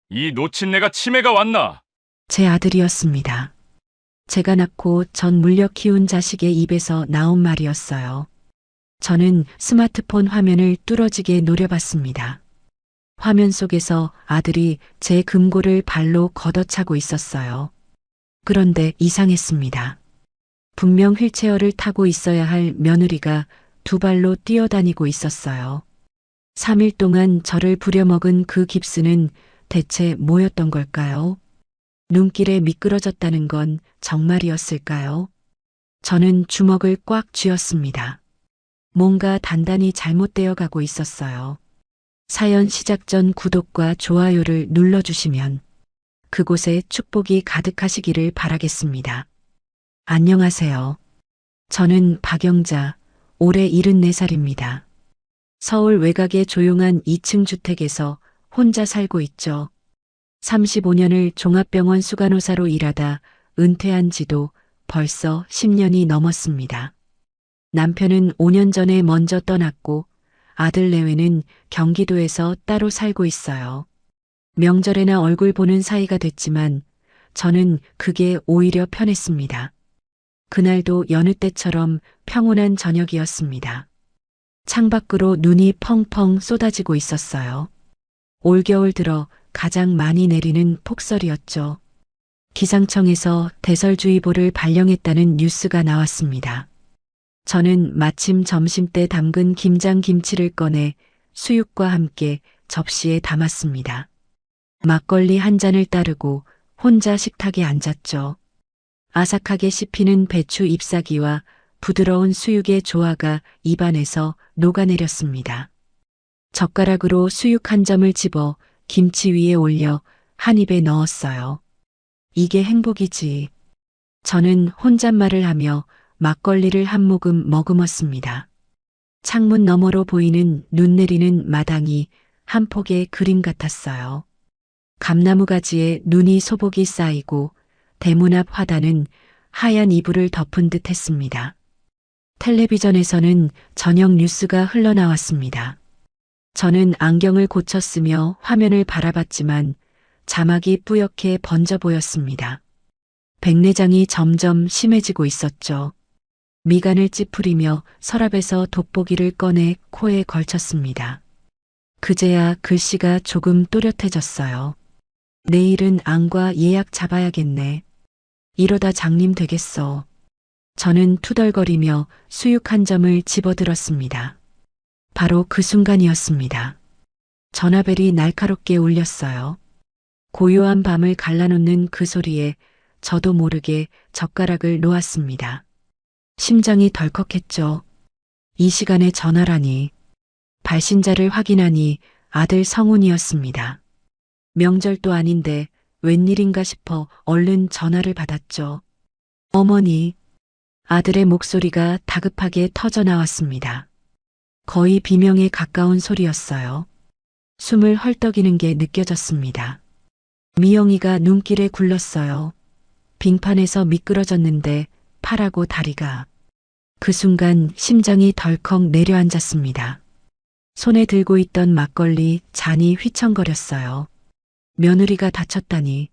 이 노친네가 치매가 왔나? 제 아들이었습니다. 제가 낳고 전 물려 키운 자식의 입에서 나온 말이었어요. 저는 스마트폰 화면을 뚫어지게 노려봤습니다. 화면 속에서 아들이 제 금고를 발로 걷어차고 있었어요. 그런데 이상했습니다. 분명 휠체어를 타고 있어야 할 며느리가 두 발로 뛰어다니고 있었어요. 3일 동안 저를 부려먹은 그 깁스는 대체 뭐였던 걸까요? 눈길에 미끄러졌다는 건 정말이었을까요? 저는 주먹을 꽉 쥐었습니다. 뭔가 단단히 잘못되어 가고 있었어요. 사연 시작 전 구독과 좋아요를 눌러주시면 그곳에 축복이 가득하시기를 바라겠습니다. 안녕하세요. 저는 박영자, 올해 74살입니다. 서울 외곽의 조용한 2층 주택에서 혼자 살고 있죠. 35년을 종합병원 수간호사로 일하다 은퇴한 지도 벌써 10년이 넘었습니다. 남편은 5년 전에 먼저 떠났고 아들 내외는 경기도에서 따로 살고 있어요. 명절에나 얼굴 보는 사이가 됐지만 저는 그게 오히려 편했습니다. 그날도 여느 때처럼 평온한 저녁이었습니다. 창밖으로 눈이 펑펑 쏟아지고 있었어요. 올겨울 들어 가장 많이 내리는 폭설이었죠. 기상청에서 대설주의보를 발령했다는 뉴스가 나왔습니다. 저는 마침 점심때 담근 김장김치를 꺼내 수육과 함께 접시에 담았습니다. 막걸리 한 잔을 따르고 혼자 식탁에 앉았죠. 아삭하게 씹히는 배추 잎사귀와 부드러운 수육의 조화가 입안에서 녹아내렸습니다. 젓가락으로 수육 한 점을 집어 김치 위에 올려 한 입에 넣었어요. 이게 행복이지. 저는 혼잣말을 하며 막걸리를 한 모금 머금었습니다. 창문 너머로 보이는 눈 내리는 마당이 한 폭의 그림 같았어요. 감나무 가지에 눈이 소복이 쌓이고 대문 앞 화단은 하얀 이불을 덮은 듯 했습니다. 텔레비전에서는 저녁 뉴스가 흘러나왔습니다. 저는 안경을 고쳤으며 화면을 바라봤지만 자막이 뿌옇게 번져 보였습니다. 백내장이 점점 심해지고 있었죠. 미간을 찌푸리며 서랍에서 돋보기를 꺼내 코에 걸쳤습니다. 그제야 글씨가 조금 또렷해졌어요. 내일은 안과 예약 잡아야겠네. 이러다 장님 되겠어. 저는 투덜거리며 수육 한 점을 집어들었습니다. 바로 그 순간이었습니다. 전화벨이 날카롭게 울렸어요. 고요한 밤을 갈라놓는 그 소리에 저도 모르게 젓가락을 놓았습니다. 심장이 덜컥했죠. 이 시간에 전화라니. 발신자를 확인하니 아들 성훈이었습니다. 명절도 아닌데 웬일인가 싶어 얼른 전화를 받았죠. 어머니. 아들의 목소리가 다급하게 터져 나왔습니다. 거의 비명에 가까운 소리였어요. 숨을 헐떡이는 게 느껴졌습니다. 미영이가 눈길에 굴렀어요. 빙판에서 미끄러졌는데 팔하고 다리가. 그 순간 심장이 덜컥 내려앉았습니다. 손에 들고 있던 막걸리 잔이 휘청거렸어요. 며느리가 다쳤다니.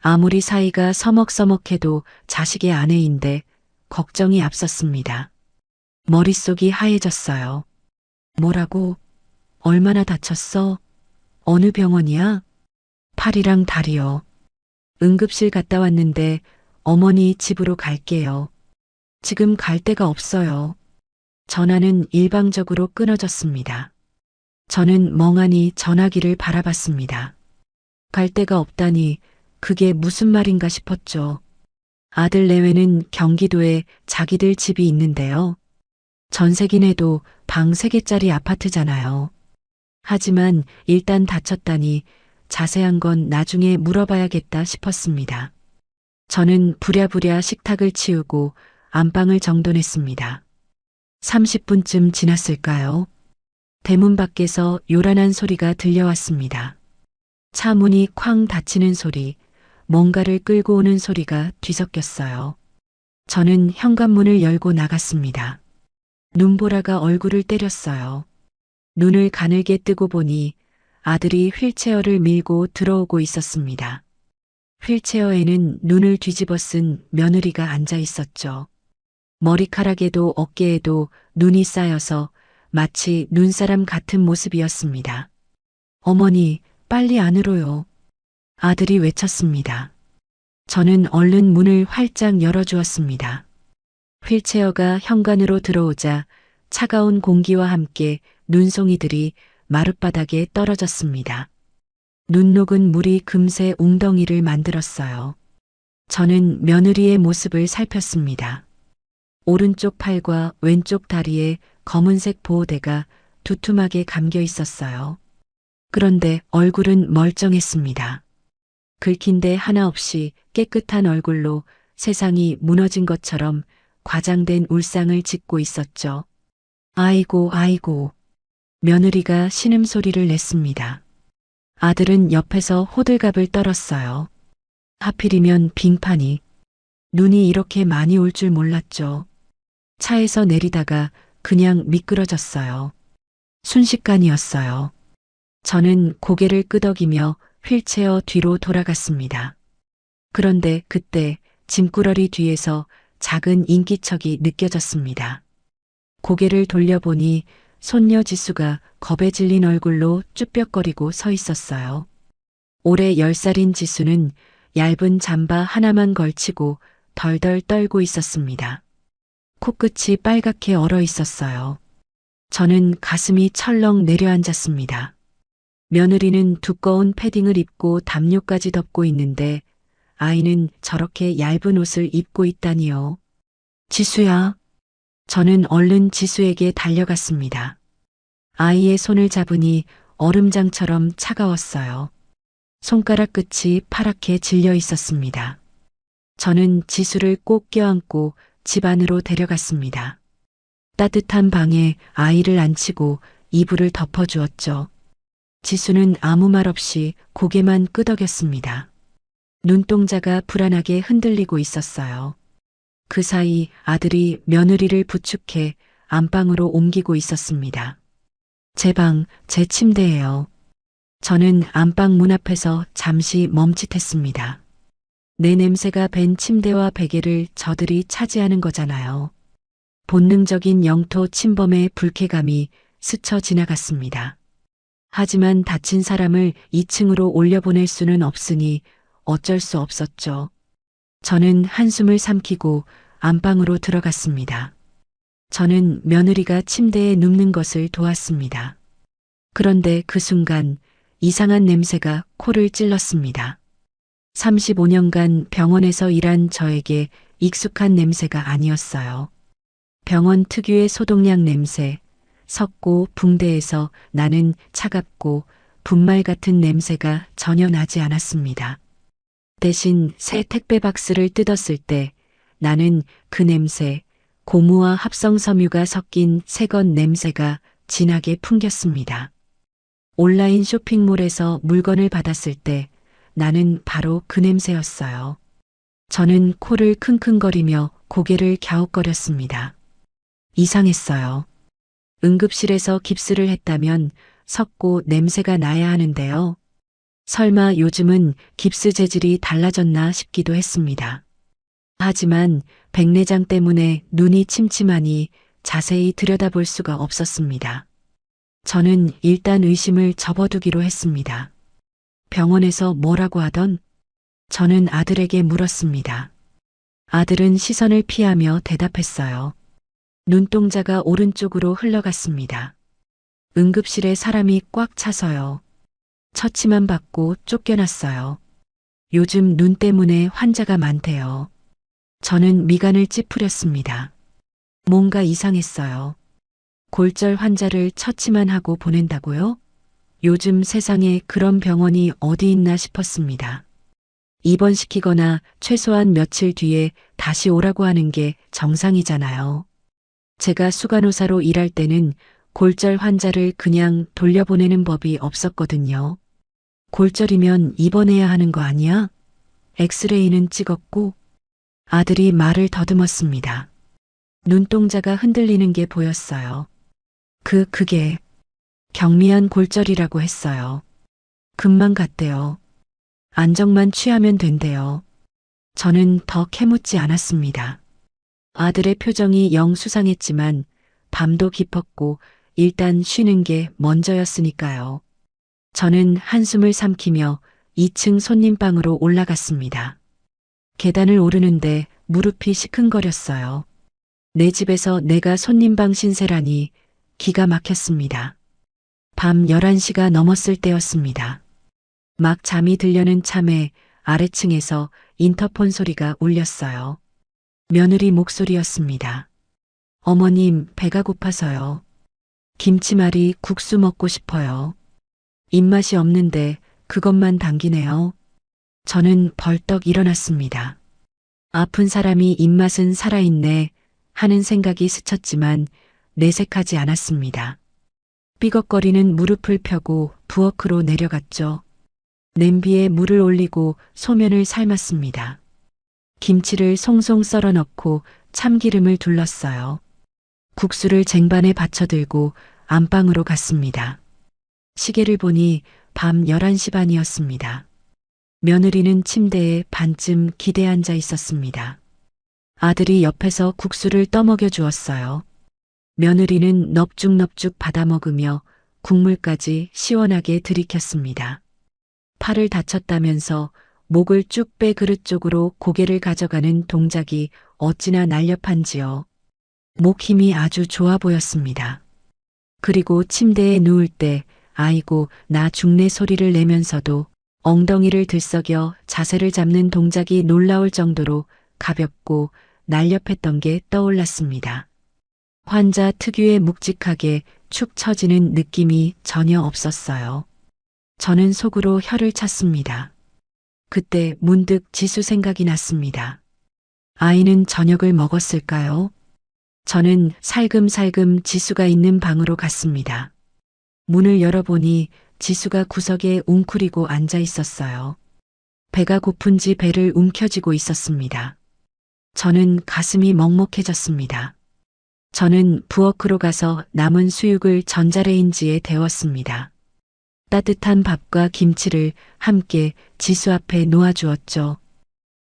아무리 사이가 서먹서먹해도 자식의 아내인데 걱정이 앞섰습니다. 머릿속이 하얘졌어요. 뭐라고? 얼마나 다쳤어? 어느 병원이야? 팔이랑 다리요. 응급실 갔다 왔는데 어머니 집으로 갈게요. 지금 갈 데가 없어요. 전화는 일방적으로 끊어졌습니다. 저는 멍하니 전화기를 바라봤습니다. 갈 데가 없다니 그게 무슨 말인가 싶었죠. 아들 내외는 경기도에 자기들 집이 있는데요. 전세긴 해도 방 3개짜리 아파트잖아요. 하지만 일단 다쳤다니 자세한 건 나중에 물어봐야겠다 싶었습니다. 저는 부랴부랴 식탁을 치우고 안방을 정돈했습니다. 30분쯤 지났을까요? 대문 밖에서 요란한 소리가 들려왔습니다. 차 문이 쾅 닫히는 소리, 뭔가를 끌고 오는 소리가 뒤섞였어요. 저는 현관문을 열고 나갔습니다. 눈보라가 얼굴을 때렸어요. 눈을 가늘게 뜨고 보니 아들이 휠체어를 밀고 들어오고 있었습니다. 휠체어에는 눈을 뒤집어 쓴 며느리가 앉아 있었죠. 머리카락에도 어깨에도 눈이 쌓여서 마치 눈사람 같은 모습이었습니다. 어머니, 빨리 안으로요. 아들이 외쳤습니다. 저는 얼른 문을 활짝 열어주었습니다. 휠체어가 현관으로 들어오자 차가운 공기와 함께 눈송이들이 마룻바닥에 떨어졌습니다. 눈 녹은 물이 금세 웅덩이를 만들었어요. 저는 며느리의 모습을 살폈습니다. 오른쪽 팔과 왼쪽 다리에 검은색 보호대가 두툼하게 감겨 있었어요. 그런데 얼굴은 멀쩡했습니다. 긁힌 데 하나 없이 깨끗한 얼굴로 세상이 무너진 것처럼 과장된 울상을 짓고 있었죠. 아이고, 아이고. 며느리가 신음소리를 냈습니다. 아들은 옆에서 호들갑을 떨었어요. 하필이면 빙판이. 눈이 이렇게 많이 올 줄 몰랐죠. 차에서 내리다가 그냥 미끄러졌어요. 순식간이었어요. 저는 고개를 끄덕이며 휠체어 뒤로 돌아갔습니다. 그런데 그때 짐꾸러리 뒤에서 작은 인기척이 느껴졌습니다. 고개를 돌려보니 손녀 지수가 겁에 질린 얼굴로 쭈뼛거리고 서 있었어요. 올해 10살인 지수는 얇은 잠바 하나만 걸치고 덜덜 떨고 있었습니다. 코끝이 빨갛게 얼어 있었어요. 저는 가슴이 철렁 내려앉았습니다. 며느리는 두꺼운 패딩을 입고 담요까지 덮고 있는데 아이는 저렇게 얇은 옷을 입고 있다니요. 지수야. 저는 얼른 지수에게 달려갔습니다. 아이의 손을 잡으니 얼음장처럼 차가웠어요. 손가락 끝이 파랗게 질려 있었습니다. 저는 지수를 꼭 껴안고 집 안으로 데려갔습니다. 따뜻한 방에 아이를 앉히고 이불을 덮어주었죠. 지수는 아무 말 없이 고개만 끄덕였습니다. 눈동자가 불안하게 흔들리고 있었어요. 그 사이 아들이 며느리를 부축해 안방으로 옮기고 있었습니다. 제 방, 제 침대예요. 저는 안방 문 앞에서 잠시 멈칫했습니다. 내 냄새가 밴 침대와 베개를 저들이 차지하는 거잖아요. 본능적인 영토 침범의 불쾌감이 스쳐 지나갔습니다. 하지만 다친 사람을 2층으로 올려보낼 수는 없으니 어쩔 수 없었죠. 저는 한숨을 삼키고 안방으로 들어갔습니다. 저는 며느리가 침대에 눕는 것을 도왔습니다. 그런데 그 순간 이상한 냄새가 코를 찔렀습니다. 35년간 병원에서 일한 저에게 익숙한 냄새가 아니었어요. 병원 특유의 소독약 냄새, 섞고 붕대에서 나는 차갑고 분말 같은 냄새가 전혀 나지 않았습니다. 대신 새 택배 박스를 뜯었을 때 나는 그 냄새, 고무와 합성 섬유가 섞인 새것 냄새가 진하게 풍겼습니다. 온라인 쇼핑몰에서 물건을 받았을 때 나는 바로 그 냄새였어요. 저는 코를 킁킁거리며 고개를 갸웃거렸습니다. 이상했어요. 응급실에서 깁스를 했다면 섞고 냄새가 나야 하는데요. 설마 요즘은 깁스 재질이 달라졌나 싶기도 했습니다. 하지만 백내장 때문에 눈이 침침하니 자세히 들여다볼 수가 없었습니다. 저는 일단 의심을 접어두기로 했습니다. 병원에서 뭐라고 하던? 저는 아들에게 물었습니다. 아들은 시선을 피하며 대답했어요. 눈동자가 오른쪽으로 흘러갔습니다. 응급실에 사람이 꽉 차서요. 처치만 받고 쫓겨났어요. 요즘 눈 때문에 환자가 많대요. 저는 미간을 찌푸렸습니다. 뭔가 이상했어요. 골절 환자를 처치만 하고 보낸다고요? 요즘 세상에 그런 병원이 어디 있나 싶었습니다. 입원시키거나 최소한 며칠 뒤에 다시 오라고 하는 게 정상이잖아요. 제가 수간호사로 일할 때는 골절 환자를 그냥 돌려보내는 법이 없었거든요. 골절이면 입원해야 하는 거 아니야? 엑스레이는 찍었고. 아들이 말을 더듬었습니다. 눈동자가 흔들리는 게 보였어요. 그게 경미한 골절이라고 했어요. 금방 갔대요. 안정만 취하면 된대요. 저는 더 캐묻지 않았습니다. 아들의 표정이 영 수상했지만 밤도 깊었고 일단 쉬는 게 먼저였으니까요. 저는 한숨을 삼키며 2층 손님방으로 올라갔습니다. 계단을 오르는데 무릎이 시큰거렸어요. 내 집에서 내가 손님방 신세라니 기가 막혔습니다. 밤 11시가 넘었을 때였습니다. 막 잠이 들려는 참에 아래층에서 인터폰 소리가 울렸어요. 며느리 목소리였습니다. 어머님, 배가 고파서요. 김치말이 국수 먹고 싶어요. 입맛이 없는데 그것만 당기네요. 저는 벌떡 일어났습니다. 아픈 사람이 입맛은 살아있네 하는 생각이 스쳤지만 내색하지 않았습니다. 삐걱거리는 무릎을 펴고 부엌으로 내려갔죠. 냄비에 물을 올리고 소면을 삶았습니다. 김치를 송송 썰어 넣고 참기름을 둘렀어요. 국수를 쟁반에 받쳐들고 안방으로 갔습니다. 시계를 보니 밤 11시 반이었습니다. 며느리는 침대에 반쯤 기대 앉아 있었습니다. 아들이 옆에서 국수를 떠먹여 주었어요. 며느리는 넙죽넙죽 받아먹으며 국물까지 시원하게 들이켰습니다. 팔을 다쳤다면서 목을 쭉 빼 그릇 쪽으로 고개를 가져가는 동작이 어찌나 날렵한지요. 목 힘이 아주 좋아 보였습니다. 그리고 침대에 누울 때 아이고 나 죽네 소리를 내면서도 엉덩이를 들썩여 자세를 잡는 동작이 놀라울 정도로 가볍고 날렵했던 게 떠올랐습니다. 환자 특유의 묵직하게 축 처지는 느낌이 전혀 없었어요. 저는 속으로 혀를 찼습니다. 그때 문득 지수 생각이 났습니다. 아이는 저녁을 먹었을까요? 저는 살금살금 지수가 있는 방으로 갔습니다. 문을 열어보니 지수가 구석에 웅크리고 앉아 있었어요. 배가 고픈지 배를 움켜쥐고 있었습니다. 저는 가슴이 먹먹해졌습니다. 저는 부엌으로 가서 남은 수육을 전자레인지에 데웠습니다. 따뜻한 밥과 김치를 함께 지수 앞에 놓아주었죠.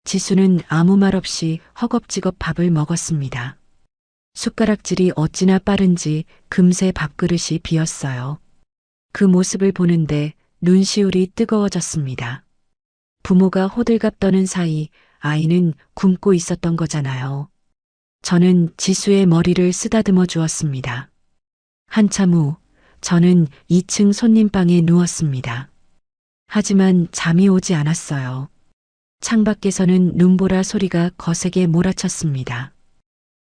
지수는 아무 말 없이 허겁지겁 밥을 먹었습니다. 숟가락질이 어찌나 빠른지 금세 밥그릇이 비었어요. 그 모습을 보는데 눈시울이 뜨거워졌습니다. 부모가 호들갑 떠는 사이 아이는 굶고 있었던 거잖아요. 저는 지수의 머리를 쓰다듬어 주었습니다. 한참 후 저는 2층 손님방에 누웠습니다. 하지만 잠이 오지 않았어요. 창밖에서는 눈보라 소리가 거세게 몰아쳤습니다.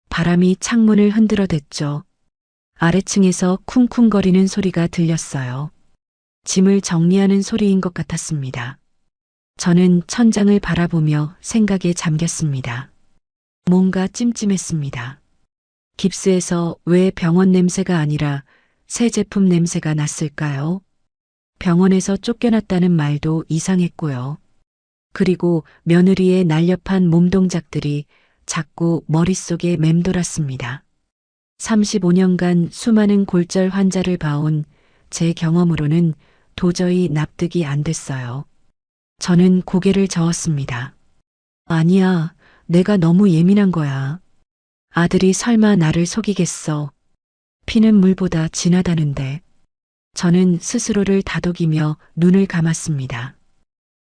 바람이 창문을 흔들어댔죠. 아래층에서 쿵쿵거리는 소리가 들렸어요. 짐을 정리하는 소리인 것 같았습니다. 저는 천장을 바라보며 생각에 잠겼습니다. 뭔가 찜찜했습니다. 깁스에서 왜 병원 냄새가 아니라 새 제품 냄새가 났을까요? 병원에서 쫓겨났다는 말도 이상했고요. 그리고 며느리의 날렵한 몸동작들이 자꾸 머릿속에 맴돌았습니다. 35년간 수많은 골절 환자를 봐온 제 경험으로는 도저히 납득이 안 됐어요. 저는 고개를 저었습니다. 아니야, 내가 너무 예민한 거야. 아들이 설마 나를 속이겠어. 피는 물보다 진하다는데. 저는 스스로를 다독이며 눈을 감았습니다.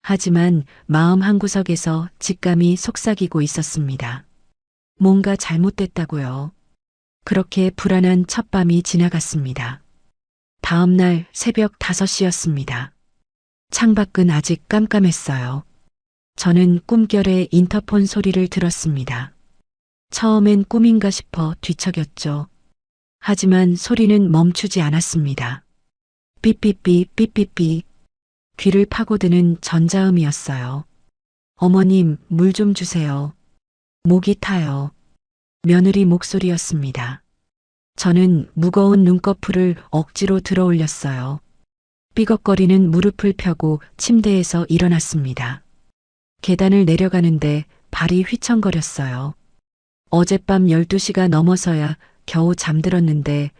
하지만 마음 한구석에서 직감이 속삭이고 있었습니다. 뭔가 잘못됐다고요. 그렇게 불안한 첫밤이 지나갔습니다. 다음 날 새벽 5시였습니다. 창밖은 아직 깜깜했어요. 저는 꿈결에 인터폰 소리를 들었습니다. 처음엔 꿈인가 싶어 뒤척였죠. 하지만 소리는 멈추지 않았습니다. 삐삐삐 삐삐삐. 귀를 파고드는 전자음이었어요. 어머님, 물 좀 주세요. 목이 타요. 며느리 목소리였습니다. 저는 무거운 눈꺼풀을 억지로 들어 올렸어요. 삐걱거리는 무릎을 펴고 침대에서 일어났습니다. 계단을 내려가는데 발이 휘청거렸어요. 어젯밤 12시가 넘어서야 겨우 잠들었는데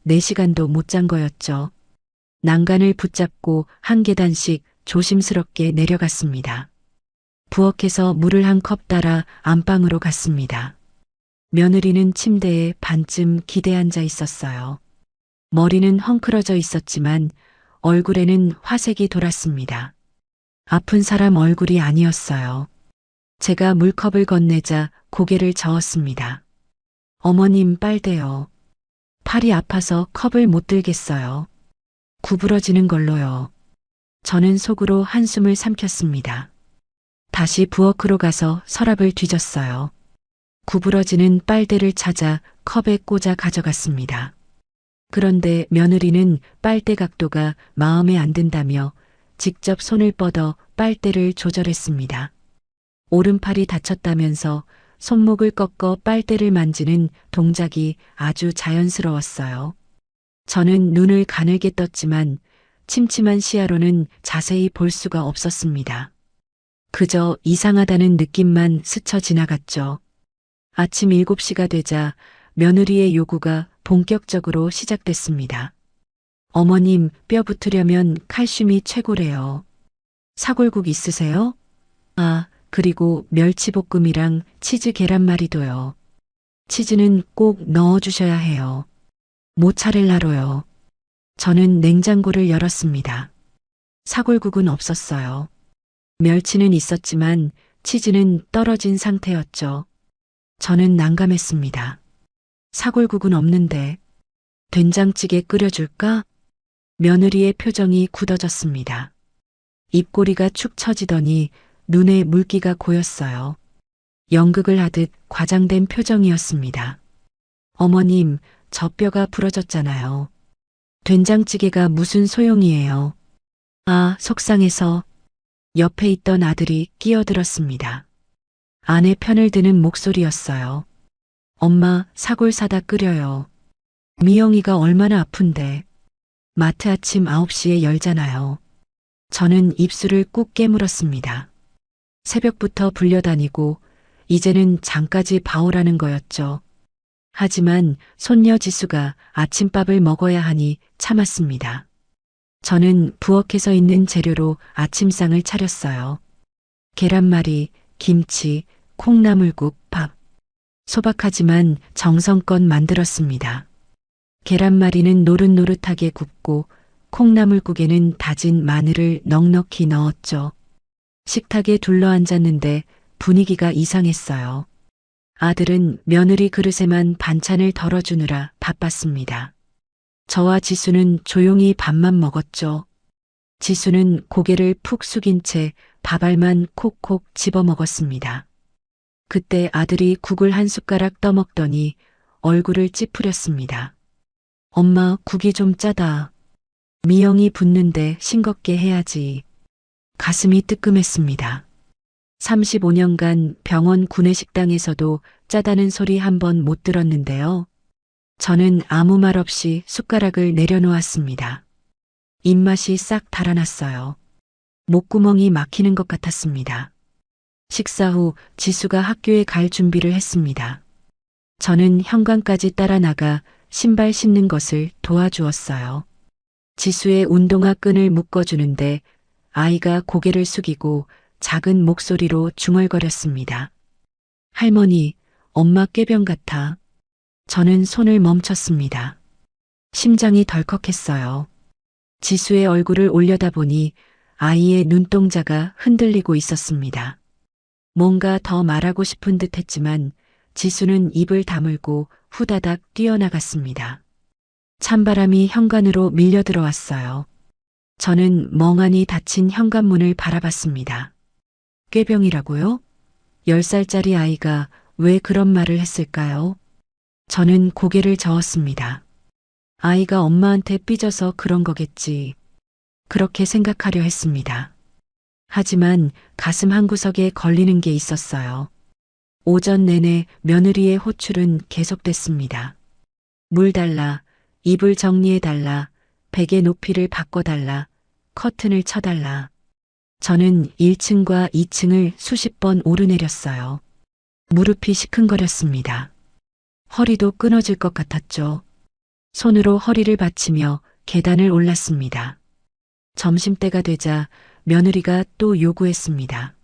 4시간도 못 잔 거였죠. 난간을 붙잡고 한 계단씩 조심스럽게 내려갔습니다. 부엌에서 물을 한 컵 따라 안방으로 갔습니다. 며느리는 침대에 반쯤 기대 앉아 있었어요. 머리는 헝클어져 있었지만 얼굴에는 화색이 돌았습니다. 아픈 사람 얼굴이 아니었어요. 제가 물컵을 건네자 고개를 저었습니다. 어머님 빨대요. 팔이 아파서 컵을 못 들겠어요. 구부러지는 걸로요. 저는 속으로 한숨을 삼켰습니다. 다시 부엌으로 가서 서랍을 뒤졌어요. 구부러지는 빨대를 찾아 컵에 꽂아 가져갔습니다. 그런데 며느리는 빨대 각도가 마음에 안 든다며 직접 손을 뻗어 빨대를 조절했습니다. 오른팔이 다쳤다면서 손목을 꺾어 빨대를 만지는 동작이 아주 자연스러웠어요. 저는 눈을 가늘게 떴지만 침침한 시야로는 자세히 볼 수가 없었습니다. 그저 이상하다는 느낌만 스쳐 지나갔죠. 아침 7시가 되자 며느리의 요구가 본격적으로 시작됐습니다. 어머님, 뼈 붙으려면 칼슘이 최고래요. 사골국 있으세요? 아, 그리고 멸치볶음이랑 치즈 계란말이도요. 치즈는 꼭 넣어주셔야 해요. 모차렐라로요. 저는 냉장고를 열었습니다. 사골국은 없었어요. 멸치는 있었지만 치즈는 떨어진 상태였죠. 저는 난감했습니다. 사골국은 없는데 된장찌개 끓여줄까? 며느리의 표정이 굳어졌습니다. 입꼬리가 축 처지더니 눈에 물기가 고였어요. 연극을 하듯 과장된 표정이었습니다. 어머님, 저 뼈가 부러졌잖아요. 된장찌개가 무슨 소용이에요. 아, 속상해서. 옆에 있던 아들이 끼어들었습니다. 아내 편을 드는 목소리였어요. 엄마, 사골 사다 끓여요. 미영이가 얼마나 아픈데. 마트 아침 9시에 열잖아요. 저는 입술을 꾹 깨물었습니다. 새벽부터 불려다니고 이제는 장까지 봐오라는 거였죠. 하지만 손녀 지수가 아침밥을 먹어야 하니 참았습니다. 저는 부엌에서 있는 재료로 아침상을 차렸어요. 계란말이, 김치, 콩나물국, 밥. 소박하지만 정성껏 만들었습니다. 계란말이는 노릇노릇하게 굽고 콩나물국에는 다진 마늘을 넉넉히 넣었죠. 식탁에 둘러앉았는데 분위기가 이상했어요. 아들은 며느리 그릇에만 반찬을 덜어주느라 바빴습니다. 저와 지수는 조용히 밥만 먹었죠. 지수는 고개를 푹 숙인 채 밥알만 콕콕 집어 먹었습니다. 그때 아들이 국을 한 숟가락 떠먹더니 얼굴을 찌푸렸습니다. 엄마, 국이 좀 짜다. 미영이 붓는데 싱겁게 해야지. 가슴이 뜨끔했습니다. 35년간 병원 구내식당에서도 짜다는 소리 한 번 못 들었는데요. 저는 아무 말 없이 숟가락을 내려놓았습니다. 입맛이 싹 달아났어요. 목구멍이 막히는 것 같았습니다. 식사 후 지수가 학교에 갈 준비를 했습니다. 저는 현관까지 따라 나가 신발 신는 것을 도와주었어요. 지수의 운동화 끈을 묶어주는데 아이가 고개를 숙이고 작은 목소리로 중얼거렸습니다. 할머니, 엄마 꾀병 같아. 저는 손을 멈췄습니다. 심장이 덜컥했어요. 지수의 얼굴을 올려다보니 아이의 눈동자가 흔들리고 있었습니다. 뭔가 더 말하고 싶은 듯 했지만 지수는 입을 다물고 후다닥 뛰어나갔습니다. 찬바람이 현관으로 밀려 들어왔어요. 저는 멍하니 닫힌 현관문을 바라봤습니다. 꾀병이라고요? 10살짜리 아이가 왜 그런 말을 했을까요? 저는 고개를 저었습니다. 아이가 엄마한테 삐져서 그런 거겠지. 그렇게 생각하려 했습니다. 하지만 가슴 한구석에 걸리는 게 있었어요. 오전 내내 며느리의 호출은 계속됐습니다. 물 달라, 이불 정리해달라, 베개 높이를 바꿔달라, 커튼을 쳐달라. 저는 1층과 2층을 수십 번 오르내렸어요. 무릎이 시큰거렸습니다. 허리도 끊어질 것 같았죠. 손으로 허리를 받치며 계단을 올랐습니다. 점심때가 되자 며느리가 또 요구했습니다.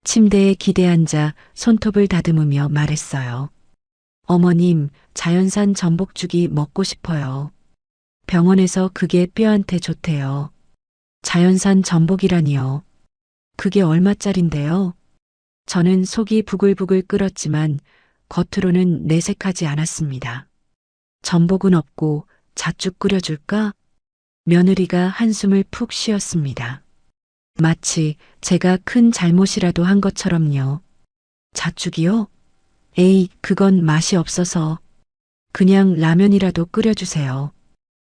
침대에 기대앉아 손톱을 다듬으며 말했어요. 어머님, 자연산 전복죽이 먹고 싶어요. 병원에서 그게 뼈한테 좋대요. 자연산 전복이라니요. 그게 얼마짜린데요? 저는 속이 부글부글 끓었지만 겉으로는 내색하지 않았습니다. 전복은 없고 잣죽 끓여줄까? 며느리가 한숨을 푹 쉬었습니다. 마치 제가 큰 잘못이라도 한 것처럼요. 잣죽이요? 에이, 그건 맛이 없어서. 그냥 라면이라도 끓여주세요.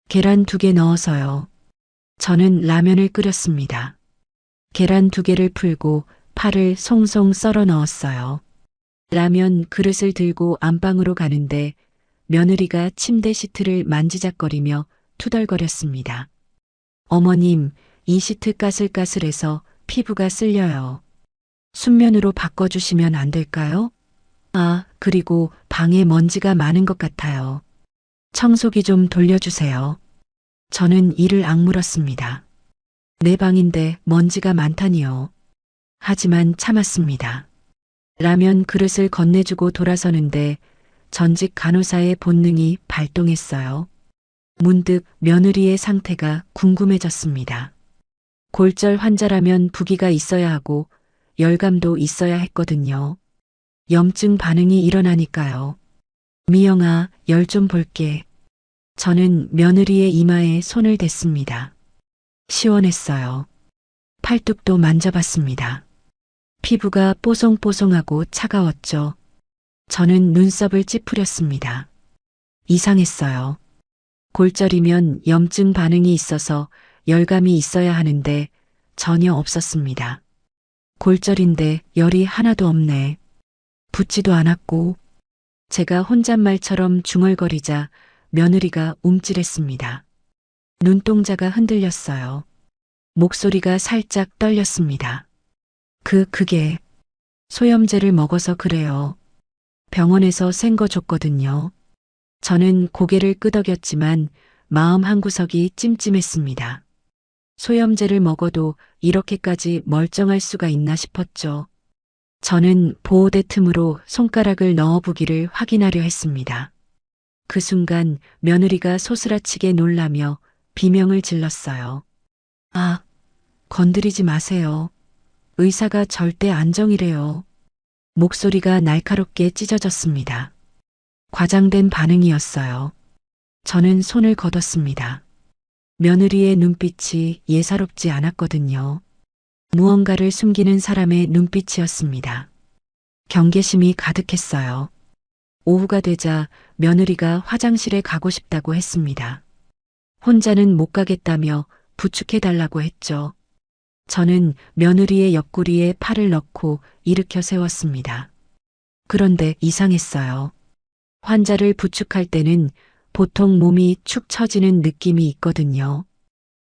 계란 2개 넣어서요. 저는 라면을 끓였습니다. 계란 2개를 풀고 파를 송송 썰어 넣었어요. 라면 그릇을 들고 안방으로 가는데 며느리가 침대 시트를 만지작거리며 투덜거렸습니다. 어머님, 이 시트 까슬까슬해서 피부가 쓸려요. 순면으로 바꿔주시면 안 될까요? 아, 그리고 방에 먼지가 많은 것 같아요. 청소기 좀 돌려주세요. 저는 이를 악물었습니다. 내 방인데 먼지가 많다니요. 하지만 참았습니다. 라면 그릇을 건네주고 돌아서는데 전직 간호사의 본능이 발동했어요. 문득 며느리의 상태가 궁금해졌습니다. 골절 환자라면 부기가 있어야 하고 열감도 있어야 했거든요. 염증 반응이 일어나니까요. 미영아, 열 좀 볼게. 저는 며느리의 이마에 손을 댔습니다. 시원했어요. 팔뚝도 만져봤습니다. 피부가 뽀송뽀송하고 차가웠죠. 저는 눈썹을 찌푸렸습니다. 이상했어요. 골절이면 염증 반응이 있어서 열감이 있어야 하는데 전혀 없었습니다. 골절인데 열이 하나도 없네. 붓지도 않았고. 제가 혼잣말처럼 중얼거리자 며느리가 움찔했습니다. 눈동자가 흔들렸어요. 목소리가 살짝 떨렸습니다. 그게 소염제를 먹어서 그래요. 병원에서 센 거 줬거든요. 저는 고개를 끄덕였지만 마음 한구석이 찜찜했습니다. 소염제를 먹어도 이렇게까지 멀쩡할 수가 있나 싶었죠. 저는 보호대 틈으로 손가락을 넣어보기를 확인하려 했습니다. 그 순간 며느리가 소스라치게 놀라며 비명을 질렀어요. 아, 건드리지 마세요. 의사가 절대 안정이래요. 목소리가 날카롭게 찢어졌습니다. 과장된 반응이었어요. 저는 손을 걷었습니다. 며느리의 눈빛이 예사롭지 않았거든요. 무언가를 숨기는 사람의 눈빛이었습니다. 경계심이 가득했어요. 오후가 되자 며느리가 화장실에 가고 싶다고 했습니다. 혼자는 못 가겠다며 부축해달라고 했죠. 저는 며느리의 옆구리에 팔을 넣고 일으켜 세웠습니다. 그런데 이상했어요. 환자를 부축할 때는 보통 몸이 축 처지는 느낌이 있거든요.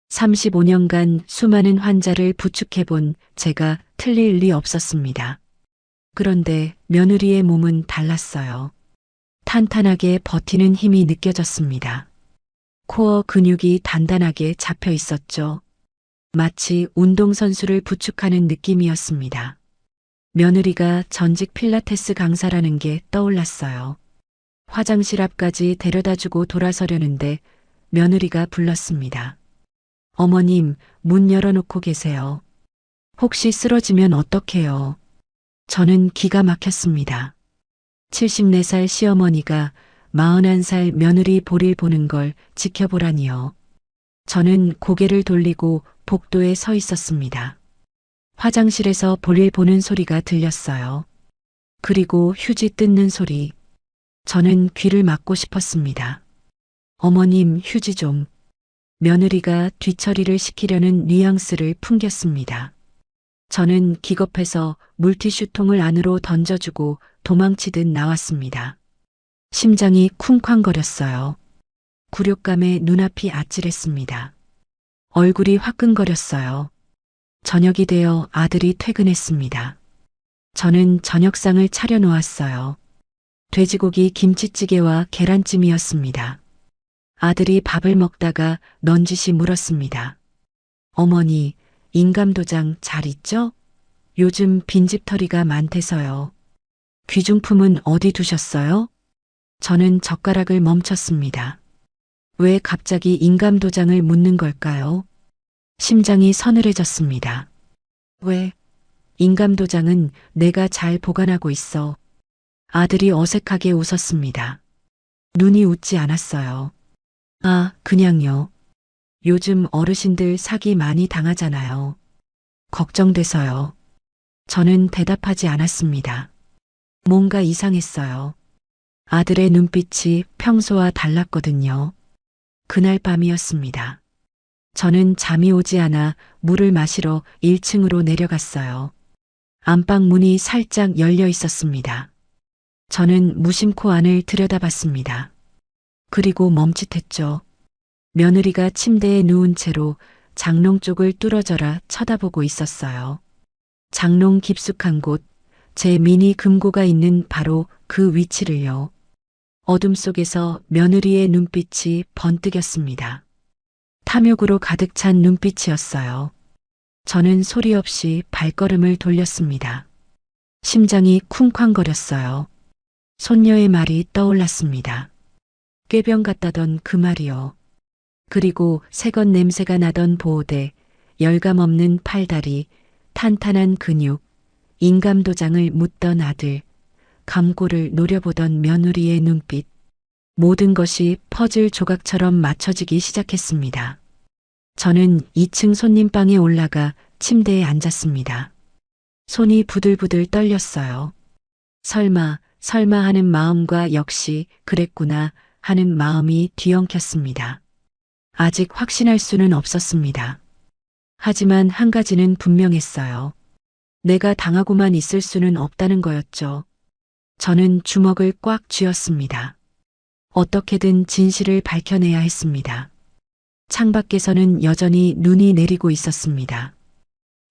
35년간 수많은 환자를 부축해본 제가 틀릴 리 없었습니다. 그런데 며느리의 몸은 달랐어요. 탄탄하게 버티는 힘이 느껴졌습니다. 코어 근육이 단단하게 잡혀 있었죠. 마치 운동선수를 부축하는 느낌이었습니다. 며느리가 전직 필라테스 강사라는 게 떠올랐어요. 화장실 앞까지 데려다주고 돌아서려는데 며느리가 불렀습니다. 어머님, 문 열어놓고 계세요. 혹시 쓰러지면 어떡해요? 저는 기가 막혔습니다. 74살 시어머니가 41살 며느리 볼일 보는 걸 지켜보라니요. 저는 고개를 돌리고 복도에 서 있었습니다. 화장실에서 볼일 보는 소리가 들렸어요. 그리고 휴지 뜯는 소리. 저는 귀를 막고 싶었습니다. 어머님, 휴지 좀. 며느리가 뒤처리를 시키려는 뉘앙스를 풍겼습니다. 저는 기겁해서 물티슈통을 안으로 던져주고 도망치듯 나왔습니다. 심장이 쿵쾅거렸어요. 굴욕감에 눈앞이 아찔했습니다. 얼굴이 화끈거렸어요. 저녁이 되어 아들이 퇴근했습니다. 저는 저녁상을 차려놓았어요. 돼지고기 김치찌개와 계란찜이었습니다. 아들이 밥을 먹다가 넌지시 물었습니다. 어머니, 인감도장 잘 있죠? 요즘 빈집털이가 많대서요. 귀중품은 어디 두셨어요? 저는 젓가락을 멈췄습니다. 왜 갑자기 인감도장을 묻는 걸까요? 심장이 서늘해졌습니다. 왜? 인감도장은 내가 잘 보관하고 있어. 아들이 어색하게 웃었습니다. 눈이 웃지 않았어요. 아, 그냥요. 요즘 어르신들 사기 많이 당하잖아요. 걱정돼서요. 저는 대답하지 않았습니다. 뭔가 이상했어요. 아들의 눈빛이 평소와 달랐거든요. 그날 밤이었습니다. 저는 잠이 오지 않아 물을 마시러 1층으로 내려갔어요. 안방 문이 살짝 열려 있었습니다. 저는 무심코 안을 들여다봤습니다. 그리고 멈칫했죠. 며느리가 침대에 누운 채로 장롱 쪽을 뚫어져라 쳐다보고 있었어요. 장롱 깊숙한 곳, 제 미니 금고가 있는 바로 그 위치를요. 어둠 속에서 며느리의 눈빛이 번뜩였습니다. 탐욕으로 가득 찬 눈빛이었어요. 저는 소리 없이 발걸음을 돌렸습니다. 심장이 쿵쾅거렸어요. 손녀의 말이 떠올랐습니다. 꾀병 같다던 그 말이요. 그리고 새것 냄새가 나던 보호대, 열감 없는 팔다리, 탄탄한 근육, 인감도장을 묻던 아들, 감고를 노려보던 며느리의 눈빛. 모든 것이 퍼즐 조각처럼 맞춰지기 시작했습니다. 저는 2층 손님방에 올라가 침대에 앉았습니다. 손이 부들부들 떨렸어요. 설마 하는 마음과 역시 그랬구나 하는 마음이 뒤엉켰습니다. 아직 확신할 수는 없었습니다. 하지만 한 가지는 분명했어요. 내가 당하고만 있을 수는 없다는 거였죠. 저는 주먹을 꽉 쥐었습니다. 어떻게든 진실을 밝혀내야 했습니다. 창밖에서는 여전히 눈이 내리고 있었습니다.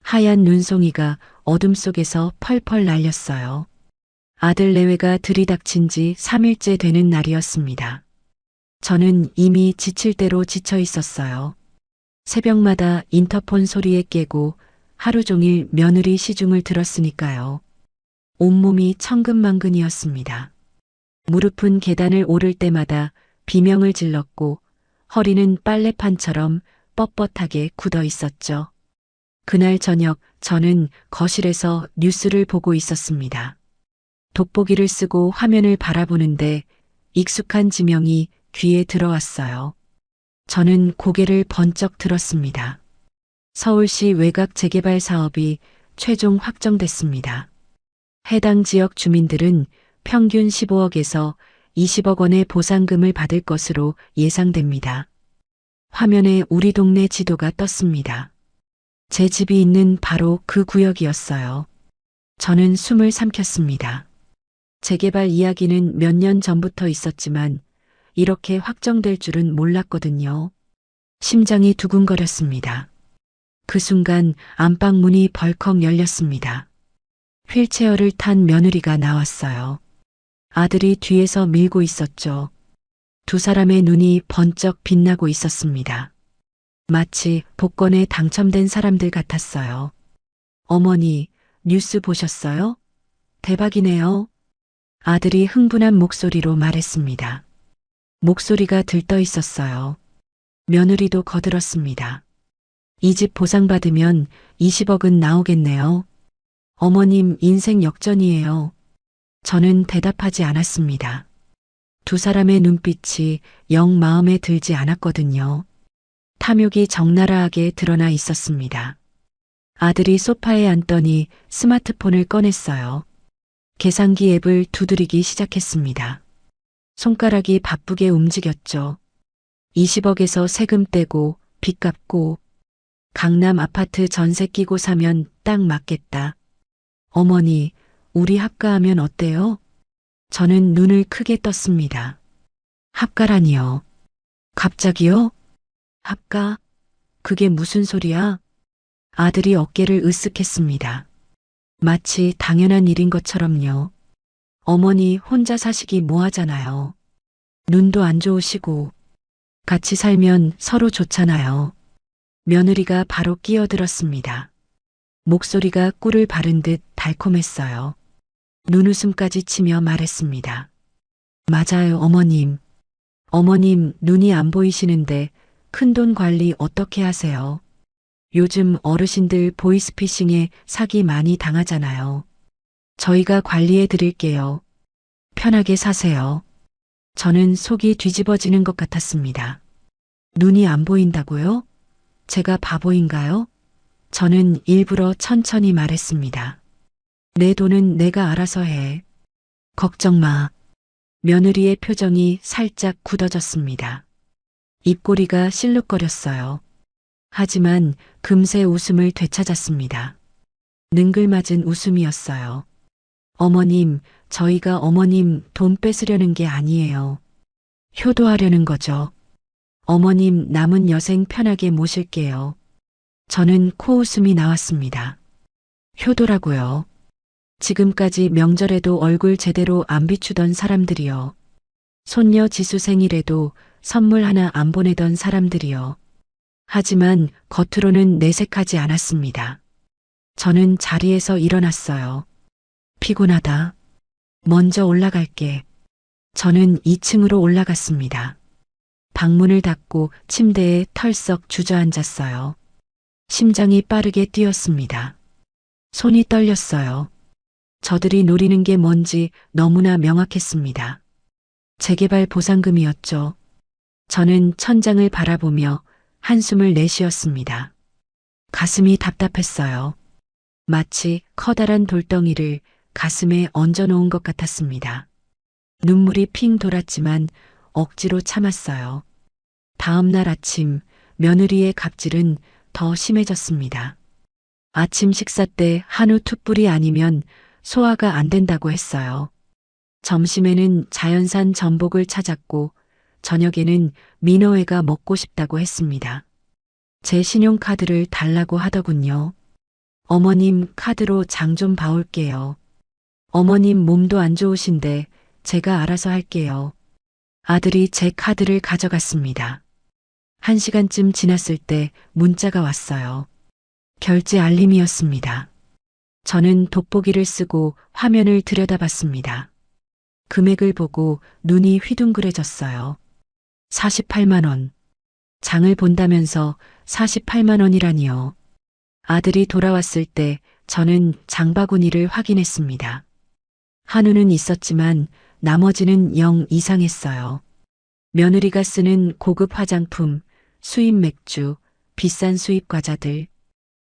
하얀 눈송이가 어둠 속에서 펄펄 날렸어요. 아들 내외가 들이닥친 지 3일째 되는 날이었습니다. 저는 이미 지칠 대로 지쳐 있었어요. 새벽마다 인터폰 소리에 깨고 하루 종일 며느리 시중을 들었으니까요. 온몸이 천근만근이었습니다. 무릎은 계단을 오를 때마다 비명을 질렀고 허리는 빨래판처럼 뻣뻣하게 굳어 있었죠. 그날 저녁 저는 거실에서 뉴스를 보고 있었습니다. 돋보기를 쓰고 화면을 바라보는데 익숙한 지명이 귀에 들어왔어요. 저는 고개를 번쩍 들었습니다. 서울시 외곽 재개발 사업이 최종 확정됐습니다. 해당 지역 주민들은 평균 15억에서 20억 원의 보상금을 받을 것으로 예상됩니다. 화면에 우리 동네 지도가 떴습니다. 제 집이 있는 바로 그 구역이었어요. 저는 숨을 삼켰습니다. 재개발 이야기는 몇 년 전부터 있었지만 이렇게 확정될 줄은 몰랐거든요. 심장이 두근거렸습니다. 그 순간 안방 문이 벌컥 열렸습니다. 휠체어를 탄 며느리가 나왔어요. 아들이 뒤에서 밀고 있었죠. 두 사람의 눈이 번쩍 빛나고 있었습니다. 마치 복권에 당첨된 사람들 같았어요. 어머니, 뉴스 보셨어요? 대박이네요. 아들이 흥분한 목소리로 말했습니다. 목소리가 들떠 있었어요. 며느리도 거들었습니다. 이 집 보상받으면 20억은 나오겠네요. 어머님 인생 역전이에요. 저는 대답하지 않았습니다. 두 사람의 눈빛이 영 마음에 들지 않았거든요. 탐욕이 적나라하게 드러나 있었습니다. 아들이 소파에 앉더니 스마트폰을 꺼냈어요. 계산기 앱을 두드리기 시작했습니다. 손가락이 바쁘게 움직였죠. 20억에서 세금 떼고 빚 갚고 강남 아파트 전세 끼고 사면 딱 맞겠다. 어머니, 우리 합가하면 어때요? 저는 눈을 크게 떴습니다. 합가라니요. 갑자기요? 합가? 그게 무슨 소리야? 아들이 어깨를 으쓱했습니다. 마치 당연한 일인 것처럼요. 어머니 혼자 사시기 뭐하잖아요. 눈도 안 좋으시고 같이 살면 서로 좋잖아요. 며느리가 바로 끼어들었습니다. 목소리가 꿀을 바른 듯 달콤했어요. 눈웃음까지 치며 말했습니다. 맞아요, 어머님. 어머님, 눈이 안 보이시는데 큰돈 관리 어떻게 하세요? 요즘 어르신들 보이스피싱에 사기 많이 당하잖아요. 저희가 관리해 드릴게요. 편하게 사세요. 저는 속이 뒤집어지는 것 같았습니다. 눈이 안 보인다고요? 제가 바보인가요? 저는 일부러 천천히 말했습니다. 내 돈은 내가 알아서 해. 걱정 마. 며느리의 표정이 살짝 굳어졌습니다. 입꼬리가 실룩거렸어요. 하지만 금세 웃음을 되찾았습니다. 능글맞은 웃음이었어요. 어머님, 저희가 어머님 돈 뺏으려는 게 아니에요. 효도하려는 거죠. 어머님 남은 여생 편하게 모실게요. 저는 코웃음이 나왔습니다. 효도라고요. 지금까지 명절에도 얼굴 제대로 안 비추던 사람들이요. 손녀 지수 생일에도 선물 하나 안 보내던 사람들이요. 하지만 겉으로는 내색하지 않았습니다. 저는 자리에서 일어났어요. 피곤하다. 먼저 올라갈게. 저는 2층으로 올라갔습니다. 방문을 닫고 침대에 털썩 주저앉았어요. 심장이 빠르게 뛰었습니다. 손이 떨렸어요. 저들이 노리는 게 뭔지 너무나 명확했습니다. 재개발 보상금이었죠. 저는 천장을 바라보며 한숨을 내쉬었습니다. 가슴이 답답했어요. 마치 커다란 돌덩이를 가슴에 얹어놓은 것 같았습니다. 눈물이 핑 돌았지만 억지로 참았어요. 다음 날 아침 며느리의 갑질은 더 심해졌습니다. 아침 식사 때 한우 툭불이 아니면 소화가 안 된다고 했어요. 점심에는 자연산 전복을 찾았고 저녁에는 민어회가 먹고 싶다고 했습니다. 제 신용카드를 달라고 하더군요. 어머님 카드로 장 좀 봐올게요. 어머님 몸도 안 좋으신데 제가 알아서 할게요. 아들이 제 카드를 가져갔습니다. 1시간쯤 지났을 때 문자가 왔어요. 결제 알림이었습니다. 저는 돋보기를 쓰고 화면을 들여다봤습니다. 금액을 보고 눈이 휘둥그레졌어요. 48만 원. 장을 본다면서 48만 원이라니요. 아들이 돌아왔을 때 저는 장바구니를 확인했습니다. 한우는 있었지만 나머지는 영 이상했어요. 며느리가 쓰는 고급 화장품, 수입 맥주, 비싼 수입 과자들.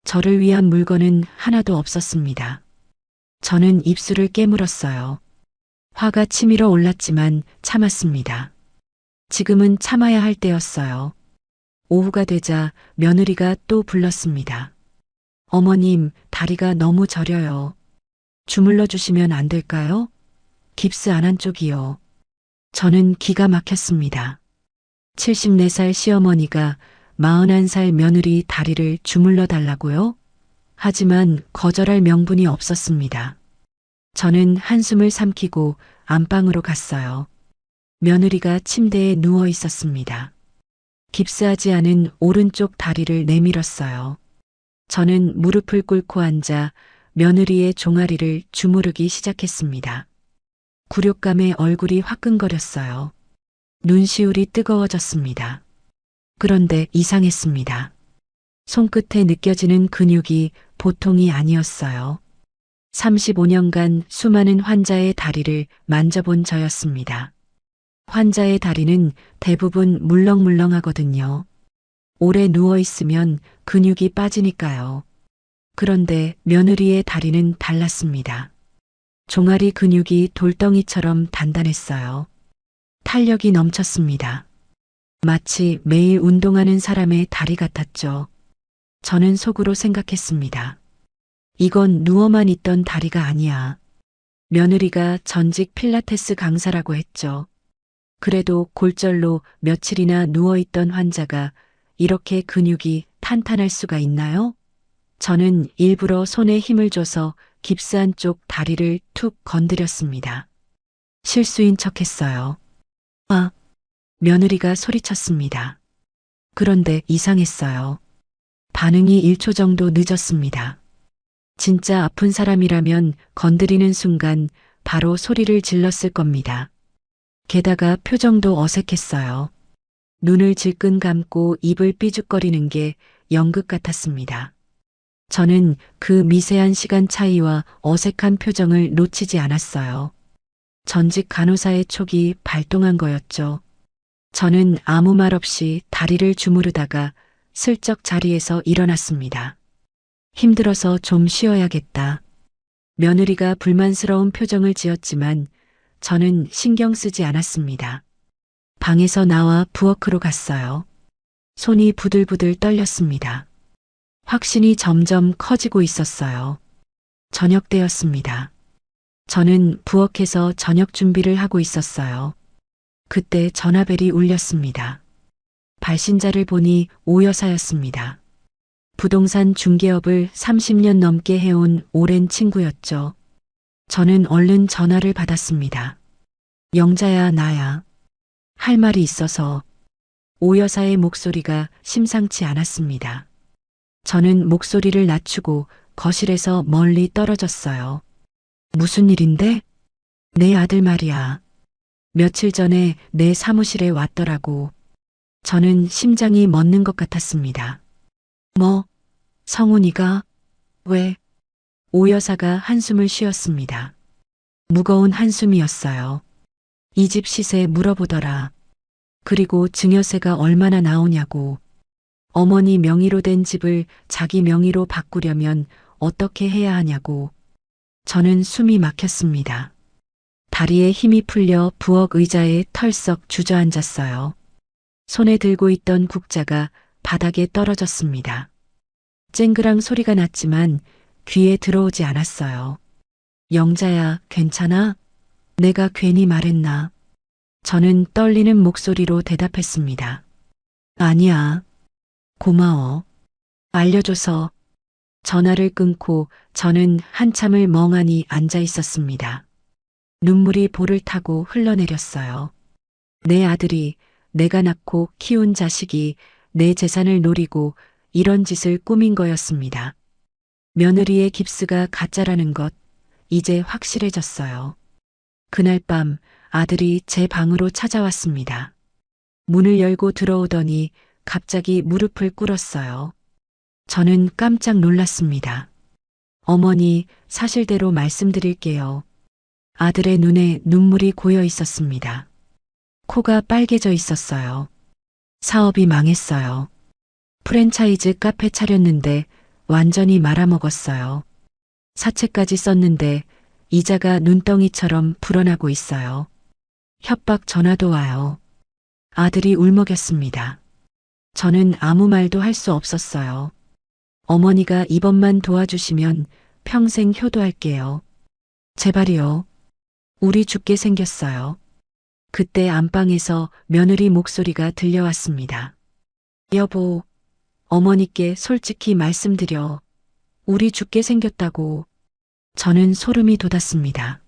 저를 위한 물건은 하나도 없었습니다. 저는 입술을 깨물었어요. 화가 치밀어 올랐지만 참았습니다. 지금은 참아야 할 때였어요. 오후가 되자 며느리가 또 불렀습니다. 어머님, 다리가 너무 저려요. 주물러 주시면 안 될까요? 깁스 안 한 쪽이요. 저는 기가 막혔습니다. 74살 시어머니가 41살 며느리 다리를 주물러 달라고요? 하지만 거절할 명분이 없었습니다. 저는 한숨을 삼키고 안방으로 갔어요. 며느리가 침대에 누워 있었습니다. 깁스하지 않은 오른쪽 다리를 내밀었어요. 저는 무릎을 꿇고 앉아 며느리의 종아리를 주무르기 시작했습니다. 굴욕감에 얼굴이 화끈거렸어요. 눈시울이 뜨거워졌습니다. 그런데 이상했습니다. 손끝에 느껴지는 근육이 보통이 아니었어요. 35년간 수많은 환자의 다리를 만져본 저였습니다. 환자의 다리는 대부분 물렁물렁하거든요. 오래 누워있으면 근육이 빠지니까요. 그런데 며느리의 다리는 달랐습니다. 종아리 근육이 돌덩이처럼 단단했어요. 탄력이 넘쳤습니다. 마치 매일 운동하는 사람의 다리 같았죠. 저는 속으로 생각했습니다. 이건 누워만 있던 다리가 아니야. 며느리가 전직 필라테스 강사라고 했죠. 그래도 골절로 며칠이나 누워있던 환자가 이렇게 근육이 탄탄할 수가 있나요? 저는 일부러 손에 힘을 줘서 깁스한 쪽 다리를 툭 건드렸습니다. 실수인 척했어요. 아! 며느리가 소리쳤습니다. 그런데 이상했어요. 반응이 1초 정도 늦었습니다. 진짜 아픈 사람이라면 건드리는 순간 바로 소리를 질렀을 겁니다. 게다가 표정도 어색했어요. 눈을 질끈 감고 입을 삐죽거리는 게 연극 같았습니다. 저는 그 미세한 시간 차이와 어색한 표정을 놓치지 않았어요. 전직 간호사의 촉이 발동한 거였죠. 저는 아무 말 없이 다리를 주무르다가 슬쩍 자리에서 일어났습니다. 힘들어서 좀 쉬어야겠다. 며느리가 불만스러운 표정을 지었지만 저는 신경 쓰지 않았습니다. 방에서 나와 부엌으로 갔어요. 손이 부들부들 떨렸습니다. 확신이 점점 커지고 있었어요. 저녁 때였습니다. 저는 부엌에서 저녁 준비를 하고 있었어요. 그때 전화벨이 울렸습니다. 발신자를 보니 오 여사였습니다. 부동산 중개업을 30년 넘게 해온 오랜 친구였죠. 저는 얼른 전화를 받았습니다. 영자야, 나야. 할 말이 있어서. 오 여사의 목소리가 심상치 않았습니다. 저는 목소리를 낮추고 거실에서 멀리 떨어졌어요. 무슨 일인데? 내 아들 말이야. 며칠 전에 내 사무실에 왔더라고. 저는 심장이 멎는 것 같았습니다. 뭐? 성훈이가? 왜? 오 여사가 한숨을 쉬었습니다. 무거운 한숨이었어요. 이 집 시세 물어보더라. 그리고 증여세가 얼마나 나오냐고. 어머니 명의로 된 집을 자기 명의로 바꾸려면 어떻게 해야 하냐고. 저는 숨이 막혔습니다. 다리에 힘이 풀려 부엌 의자에 털썩 주저앉았어요. 손에 들고 있던 국자가 바닥에 떨어졌습니다. 쨍그랑 소리가 났지만 귀에 들어오지 않았어요. 영자야, 괜찮아? 내가 괜히 말했나? 저는 떨리는 목소리로 대답했습니다. 아니야. 고마워. 알려줘서. 전화를 끊고 저는 한참을 멍하니 앉아 있었습니다. 눈물이 볼을 타고 흘러내렸어요. 내 아들이, 내가 낳고 키운 자식이 내 재산을 노리고 이런 짓을 꾸민 거였습니다. 며느리의 깁스가 가짜라는 것, 이제 확실해졌어요. 그날 밤 아들이 제 방으로 찾아왔습니다. 문을 열고 들어오더니 갑자기 무릎을 꿇었어요. 저는 깜짝 놀랐습니다. 어머니, 사실대로 말씀드릴게요. 아들의 눈에 눈물이 고여 있었습니다. 코가 빨개져 있었어요. 사업이 망했어요. 프랜차이즈 카페 차렸는데 완전히 말아먹었어요. 사채까지 썼는데 이자가 눈덩이처럼 불어나고 있어요. 협박 전화도 와요. 아들이 울먹였습니다. 저는 아무 말도 할 수 없었어요. 어머니가 이번만 도와주시면 평생 효도할게요. 제발이요. 우리 죽게 생겼어요. 그때 안방에서 며느리 목소리가 들려왔습니다. 여보, 어머니께 솔직히 말씀드려. 우리 죽게 생겼다고. 저는 소름이 돋았습니다.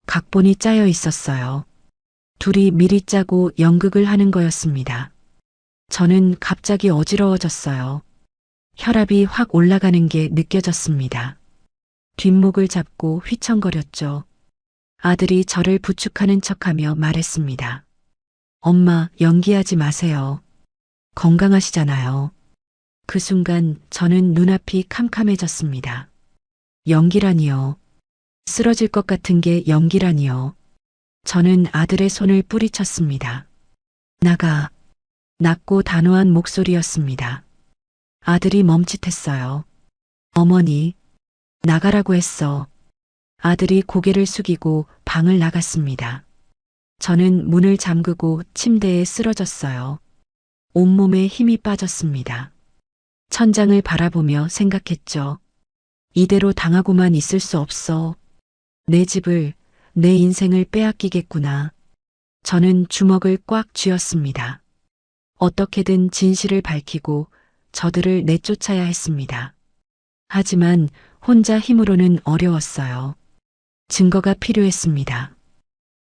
각본이 짜여 있었어요. 둘이 미리 짜고 연극을 하는 거였습니다. 저는 갑자기 어지러워졌어요. 혈압이 확 올라가는 게 느껴졌습니다. 뒷목을 잡고 휘청거렸죠. 아들이 저를 부축하는 척하며 말했습니다. 엄마, 연기하지 마세요. 건강하시잖아요. 그 순간 저는 눈앞이 캄캄해졌습니다. 연기라니요. 쓰러질 것 같은 게 연기라니요. 저는 아들의 손을 뿌리쳤습니다. 나가. 낮고 단호한 목소리였습니다. 아들이 멈칫했어요. 어머니, 나가라고 했어. 아들이 고개를 숙이고 방을 나갔습니다. 저는 문을 잠그고 침대에 쓰러졌어요. 온몸에 힘이 빠졌습니다. 천장을 바라보며 생각했죠. 이대로 당하고만 있을 수 없어. 내 집을, 내 인생을 빼앗기겠구나. 저는 주먹을 꽉 쥐었습니다. 어떻게든 진실을 밝히고 저들을 내쫓아야 했습니다. 하지만 혼자 힘으로는 어려웠어요. 증거가 필요했습니다.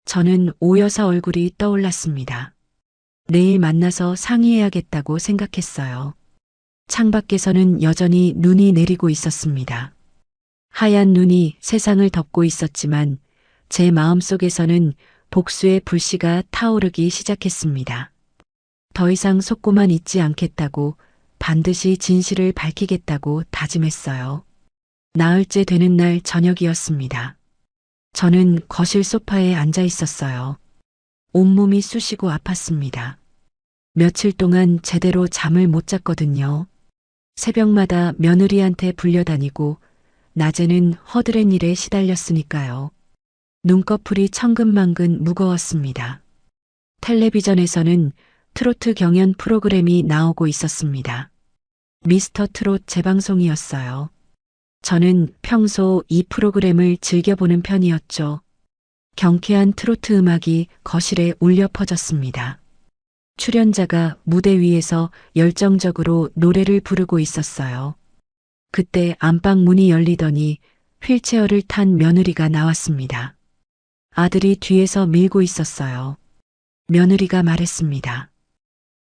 저는 오 여사 얼굴이 떠올랐습니다. 내일 만나서 상의해야겠다고 생각했어요. 창밖에서는 여전히 눈이 내리고 있었습니다. 하얀 눈이 세상을 덮고 있었지만 제 마음속에서는 복수의 불씨가 타오르기 시작했습니다. 더 이상 속고만 있지 않겠다고, 반드시 진실을 밝히겠다고 다짐했어요. 나흘째 되는 날 저녁이었습니다. 저는 거실 소파에 앉아 있었어요. 온몸이 쑤시고 아팠습니다. 며칠 동안 제대로 잠을 못 잤거든요. 새벽마다 며느리한테 불려다니고 낮에는 허드렛 일에 시달렸으니까요. 눈꺼풀이 천근만근 무거웠습니다. 텔레비전에서는 트로트 경연 프로그램이 나오고 있었습니다. 미스터 트롯 재방송이었어요. 저는 평소 이 프로그램을 즐겨보는 편이었죠. 경쾌한 트로트 음악이 거실에 울려 퍼졌습니다. 출연자가 무대 위에서 열정적으로 노래를 부르고 있었어요. 그때 안방 문이 열리더니 휠체어를 탄 며느리가 나왔습니다. 아들이 뒤에서 밀고 있었어요. 며느리가 말했습니다.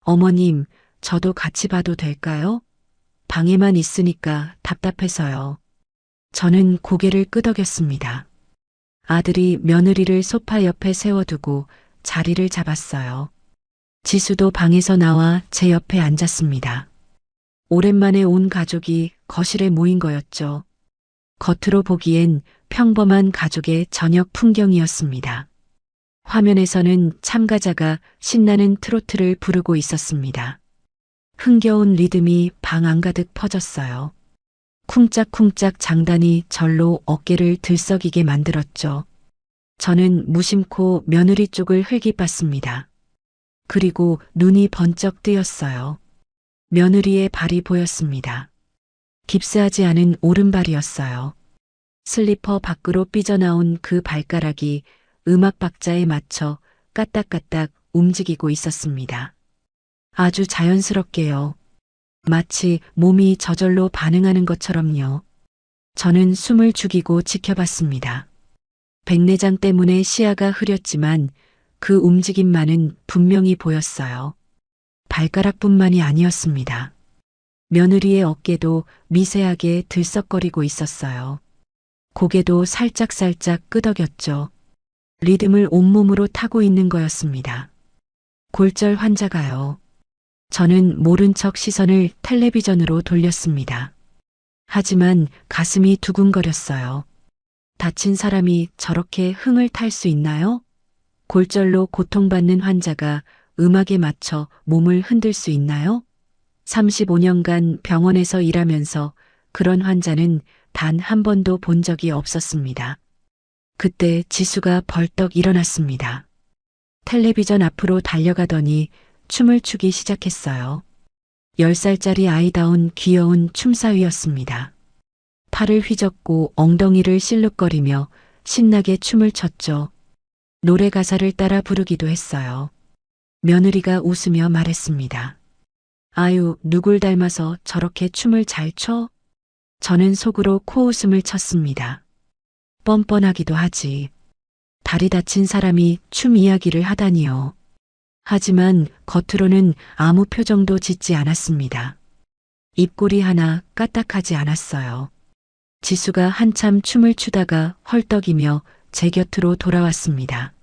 어머님, 저도 같이 봐도 될까요? 방에만 있으니까 답답해서요. 저는 고개를 끄덕였습니다. 아들이 며느리를 소파 옆에 세워두고 자리를 잡았어요. 지수도 방에서 나와 제 옆에 앉았습니다. 오랜만에 온 가족이 거실에 모인 거였죠. 겉으로 보기엔 평범한 가족의 저녁 풍경이었습니다. 화면에서는 참가자가 신나는 트로트를 부르고 있었습니다. 흥겨운 리듬이 방 안가득 퍼졌어요. 쿵짝쿵짝 장단이 절로 어깨를 들썩이게 만들었죠. 저는 무심코 며느리 쪽을 흘깃봤습니다. 그리고 눈이 번쩍 뜨였어요. 며느리의 발이 보였습니다. 깁스하지 않은 오른발이었어요. 슬리퍼 밖으로 삐져나온 그 발가락이 음악 박자에 맞춰 까딱까딱 움직이고 있었습니다. 아주 자연스럽게요. 마치 몸이 저절로 반응하는 것처럼요. 저는 숨을 죽이고 지켜봤습니다. 백내장 때문에 시야가 흐렸지만 그 움직임만은 분명히 보였어요. 발가락뿐만이 아니었습니다. 며느리의 어깨도 미세하게 들썩거리고 있었어요. 고개도 살짝살짝 끄덕였죠. 리듬을 온몸으로 타고 있는 거였습니다. 골절 환자가요. 저는 모른 척 시선을 텔레비전으로 돌렸습니다. 하지만 가슴이 두근거렸어요. 다친 사람이 저렇게 흥을 탈 수 있나요? 골절로 고통받는 환자가 음악에 맞춰 몸을 흔들 수 있나요? 35년간 병원에서 일하면서 그런 환자는 단 한 번도 본 적이 없었습니다. 그때 지수가 벌떡 일어났습니다. 텔레비전 앞으로 달려가더니 춤을 추기 시작했어요. 10살짜리 아이다운 귀여운 춤사위였습니다. 팔을 휘젓고 엉덩이를 실룩거리며 신나게 춤을 췄죠. 노래 가사를 따라 부르기도 했어요. 며느리가 웃으며 말했습니다. 아유, 누굴 닮아서 저렇게 춤을 잘 춰? 저는 속으로 코웃음을 쳤습니다. 뻔뻔하기도 하지. 다리 다친 사람이 춤 이야기를 하다니요. 하지만 겉으로는 아무 표정도 짓지 않았습니다. 입꼬리 하나 까딱하지 않았어요. 지수가 한참 춤을 추다가 헐떡이며 제 곁으로 돌아왔습니다.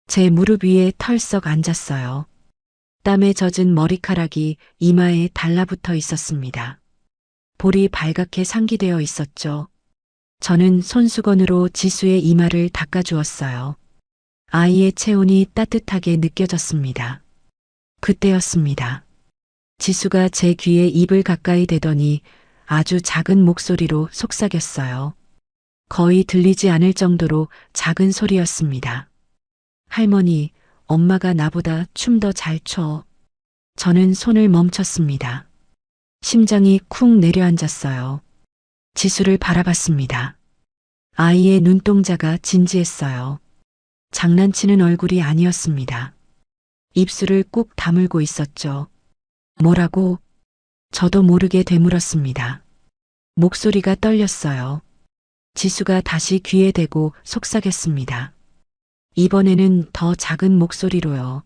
제 무릎 위에 털썩 앉았어요. 땀에 젖은 머리카락이 이마에 달라붙어 있었습니다. 볼이 발갛게 상기되어 있었죠. 저는 손수건으로 지수의 이마를 닦아주었어요. 아이의 체온이 따뜻하게 느껴졌습니다. 그때였습니다. 지수가 제 귀에 입을 가까이 대더니 아주 작은 목소리로 속삭였어요. 거의 들리지 않을 정도로 작은 소리였습니다. 할머니, 엄마가 나보다 춤 더 잘 춰. 저는 손을 멈췄습니다. 심장이 쿵 내려앉았어요. 지수를 바라봤습니다. 아이의 눈동자가 진지했어요. 장난치는 얼굴이 아니었습니다. 입술을 꾹 다물고 있었죠. 뭐라고? 저도 모르게 되물었습니다. 목소리가 떨렸어요. 지수가 다시 귀에 대고 속삭였습니다. 이번에는 더 작은 목소리로요.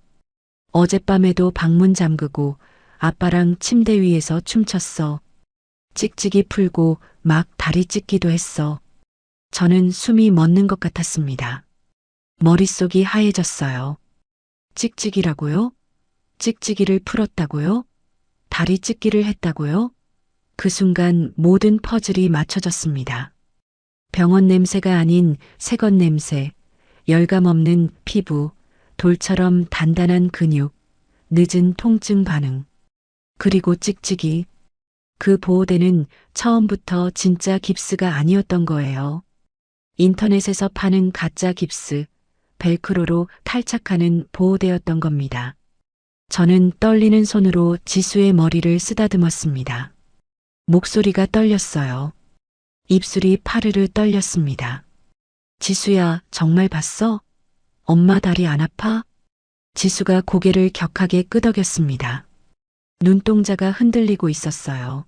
어젯밤에도 방문 잠그고 아빠랑 침대 위에서 춤췄어. 찍찍이 풀고 막 다리 찢기도 했어. 저는 숨이 멎는 것 같았습니다. 머릿속이 하얘졌어요. 찍찍이라고요? 찍찍이를 풀었다고요? 다리 찢기를 했다고요? 그 순간 모든 퍼즐이 맞춰졌습니다. 병원 냄새가 아닌 새것 냄새, 열감 없는 피부, 돌처럼 단단한 근육, 늦은 통증 반응. 그리고 찍찍이. 그 보호대는 처음부터 진짜 깁스가 아니었던 거예요. 인터넷에서 파는 가짜 깁스, 벨크로로 탈착하는 보호대였던 겁니다. 저는 떨리는 손으로 지수의 머리를 쓰다듬었습니다. 목소리가 떨렸어요. 입술이 파르르 떨렸습니다. 지수야, 정말 봤어? 엄마 다리 안 아파? 지수가 고개를 격하게 끄덕였습니다. 눈동자가 흔들리고 있었어요.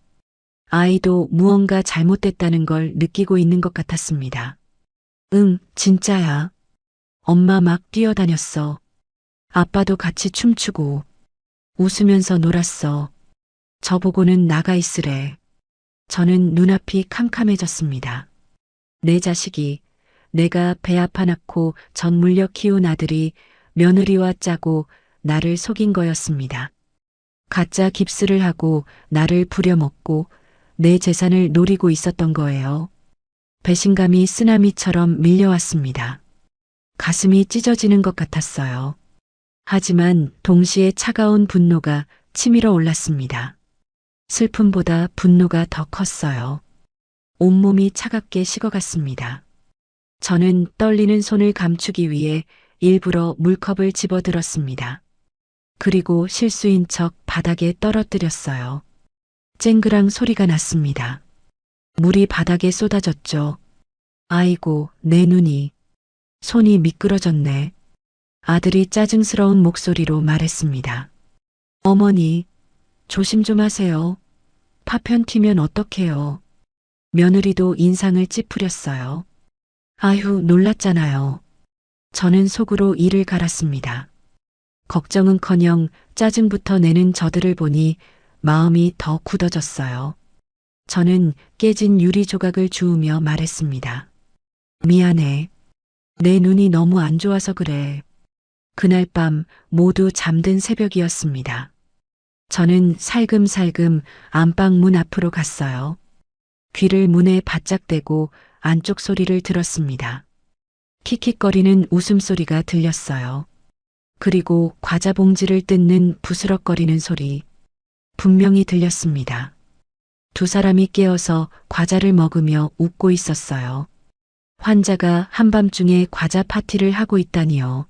아이도 무언가 잘못됐다는 걸 느끼고 있는 것 같았습니다. 응, 진짜야. 엄마 막 뛰어다녔어. 아빠도 같이 춤추고 웃으면서 놀았어. 저보고는 나가 있으래. 저는 눈앞이 캄캄해졌습니다. 내 자식이, 내가 배 아파 낳고 전 물려 키운 아들이 며느리와 짜고 나를 속인 거였습니다. 가짜 깁스를 하고 나를 부려먹고 내 재산을 노리고 있었던 거예요. 배신감이 쓰나미처럼 밀려왔습니다. 가슴이 찢어지는 것 같았어요. 하지만 동시에 차가운 분노가 치밀어 올랐습니다. 슬픔보다 분노가 더 컸어요. 온몸이 차갑게 식어갔습니다. 저는 떨리는 손을 감추기 위해 일부러 물컵을 집어들었습니다. 그리고 실수인 척 바닥에 떨어뜨렸어요. 쨍그랑 소리가 났습니다. 물이 바닥에 쏟아졌죠. 아이고, 내 눈이. 손이 미끄러졌네. 아들이 짜증스러운 목소리로 말했습니다. 어머니, 조심 좀 하세요. 파편 튀면 어떡해요. 며느리도 인상을 찌푸렸어요. 아휴, 놀랐잖아요. 저는 속으로 이를 갈았습니다. 걱정은커녕 짜증부터 내는 저들을 보니 마음이 더 굳어졌어요. 저는 깨진 유리 조각을 주우며 말했습니다. 미안해. 내 눈이 너무 안 좋아서 그래. 그날 밤 모두 잠든 새벽이었습니다. 저는 살금살금 안방 문 앞으로 갔어요. 귀를 문에 바짝 대고 안쪽 소리를 들었습니다. 킥킥거리는 웃음소리가 들렸어요. 그리고 과자 봉지를 뜯는 부스럭거리는 소리. 분명히 들렸습니다. 두 사람이 깨어서 과자를 먹으며 웃고 있었어요. 환자가 한밤중에 과자 파티를 하고 있다니요.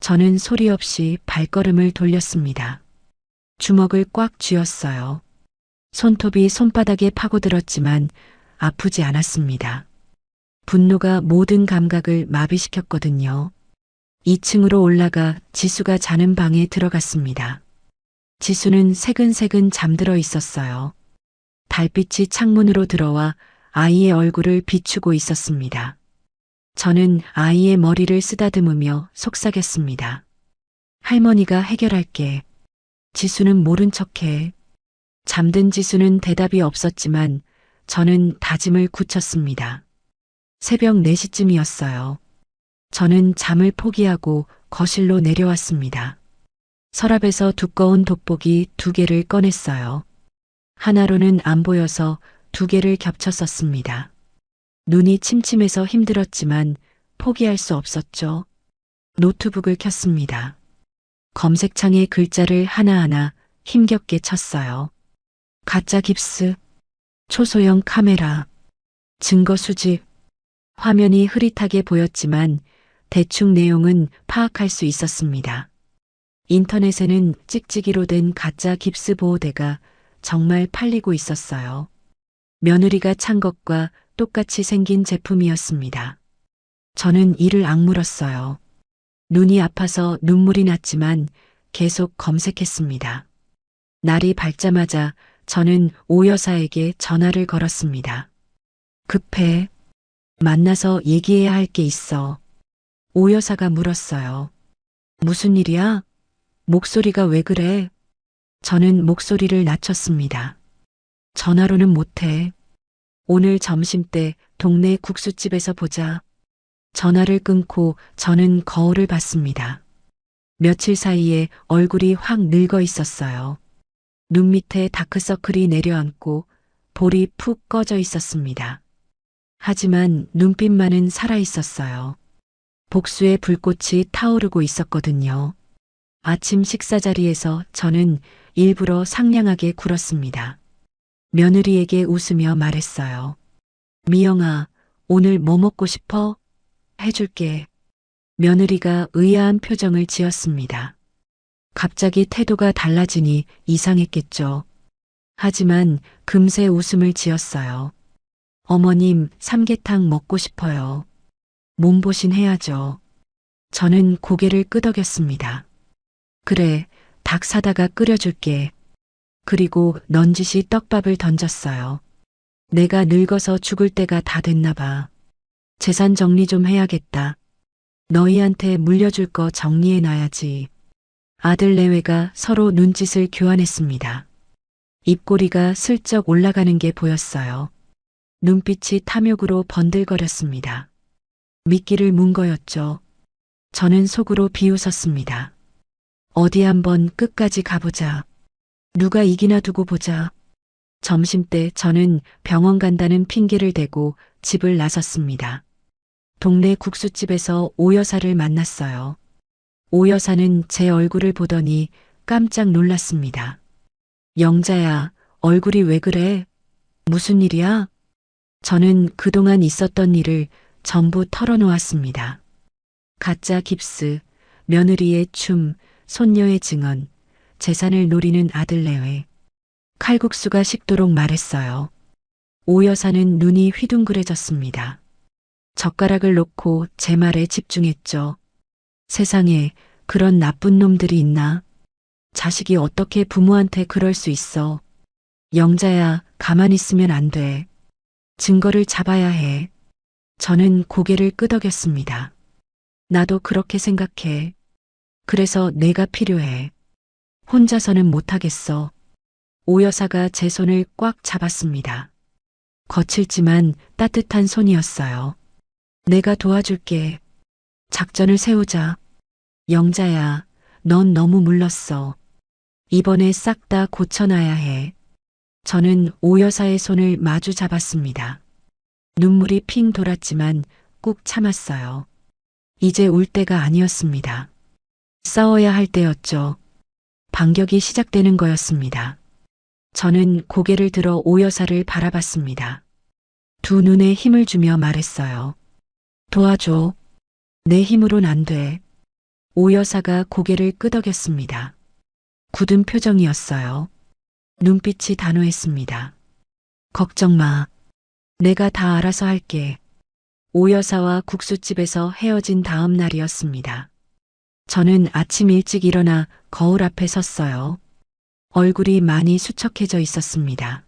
저는 소리 없이 발걸음을 돌렸습니다. 주먹을 꽉 쥐었어요. 손톱이 손바닥에 파고들었지만 아프지 않았습니다. 분노가 모든 감각을 마비시켰거든요. 2층으로 올라가 지수가 자는 방에 들어갔습니다. 지수는 새근새근 잠들어 있었어요. 달빛이 창문으로 들어와 아이의 얼굴을 비추고 있었습니다. 저는 아이의 머리를 쓰다듬으며 속삭였습니다. 할머니가 해결할게. 지수는 모른 척해. 잠든 지수는 대답이 없었지만 저는 다짐을 굳혔습니다. 새벽 4시쯤이었어요. 저는 잠을 포기하고 거실로 내려왔습니다. 서랍에서 두꺼운 돋보기 2개를 꺼냈어요. 하나로는 안 보여서 2개를 겹쳐 썼습니다. 눈이 침침해서 힘들었지만 포기할 수 없었죠. 노트북을 켰습니다. 검색창에 글자를 하나하나 힘겹게 쳤어요. 가짜 깁스, 초소형 카메라, 증거 수집. 화면이 흐릿하게 보였지만 대충 내용은 파악할 수 있었습니다. 인터넷에는 찍찍이로 된 가짜 깁스 보호대가 정말 팔리고 있었어요. 며느리가 찬 것과 똑같이 생긴 제품이었습니다. 저는 이를 악물었어요. 눈이 아파서 눈물이 났지만 계속 검색했습니다. 날이 밝자마자 저는 오 여사에게 전화를 걸었습니다. 급해. 만나서 얘기해야 할 게 있어. 오 여사가 물었어요. 무슨 일이야? 목소리가 왜 그래? 저는 목소리를 낮췄습니다. 전화로는 못해. 오늘 점심때 동네 국수집에서 보자. 전화를 끊고 저는 거울을 봤습니다. 며칠 사이에 얼굴이 확 늙어 있었어요. 눈 밑에 다크서클이 내려앉고 볼이 푹 꺼져 있었습니다. 하지만 눈빛만은 살아 있었어요. 복수의 불꽃이 타오르고 있었거든요. 아침 식사 자리에서 저는 일부러 상냥하게 굴었습니다. 며느리에게 웃으며 말했어요. 미영아, 오늘 뭐 먹고 싶어? 해줄게. 며느리가 의아한 표정을 지었습니다. 갑자기 태도가 달라지니 이상했겠죠. 하지만 금세 웃음을 지었어요. 어머님, 삼계탕 먹고 싶어요. 몸보신 해야죠. 저는 고개를 끄덕였습니다. 그래, 닭 사다가 끓여줄게. 그리고 넌지시 떡밥을 던졌어요. 내가 늙어서 죽을 때가 다 됐나 봐. 재산 정리 좀 해야겠다. 너희한테 물려줄 거 정리해놔야지. 아들 내외가 서로 눈짓을 교환했습니다. 입꼬리가 슬쩍 올라가는 게 보였어요. 눈빛이 탐욕으로 번들거렸습니다. 미끼를 문 거였죠. 저는 속으로 비웃었습니다. 어디 한번 끝까지 가보자. 누가 이기나 두고 보자. 점심때 저는 병원 간다는 핑계를 대고 집을 나섰습니다. 동네 국수집에서 오 여사를 만났어요. 오 여사는 제 얼굴을 보더니 깜짝 놀랐습니다. 영자야, 얼굴이 왜 그래? 무슨 일이야? 저는 그동안 있었던 일을 전부 털어놓았습니다. 가짜 깁스, 며느리의 춤, 손녀의 증언, 재산을 노리는 아들 내외. 칼국수가 식도록 말했어요. 오 여사는 눈이 휘둥그레졌습니다. 젓가락을 놓고 제 말에 집중했죠. 세상에 그런 나쁜 놈들이 있나? 자식이 어떻게 부모한테 그럴 수 있어? 영자야, 가만히 있으면 안 돼. 증거를 잡아야 해. 저는 고개를 끄덕였습니다. 나도 그렇게 생각해. 그래서 내가 필요해. 혼자서는 못하겠어. 오 여사가 제 손을 꽉 잡았습니다. 거칠지만 따뜻한 손이었어요. 내가 도와줄게. 작전을 세우자. 영자야, 넌 너무 물렀어. 이번에 싹 다 고쳐놔야 해. 저는 오 여사의 손을 마주 잡았습니다. 눈물이 핑 돌았지만 꾹 참았어요. 이제 울 때가 아니었습니다. 싸워야 할 때였죠. 반격이 시작되는 거였습니다. 저는 고개를 들어 오 여사를 바라봤습니다. 두 눈에 힘을 주며 말했어요. 도와줘. 내 힘으론 안 돼. 오 여사가 고개를 끄덕였습니다. 굳은 표정이었어요. 눈빛이 단호했습니다. 걱정 마. 내가 다 알아서 할게. 오 여사와 국수집에서 헤어진 다음 날이었습니다. 저는 아침 일찍 일어나 거울 앞에 섰어요. 얼굴이 많이 수척해져 있었습니다.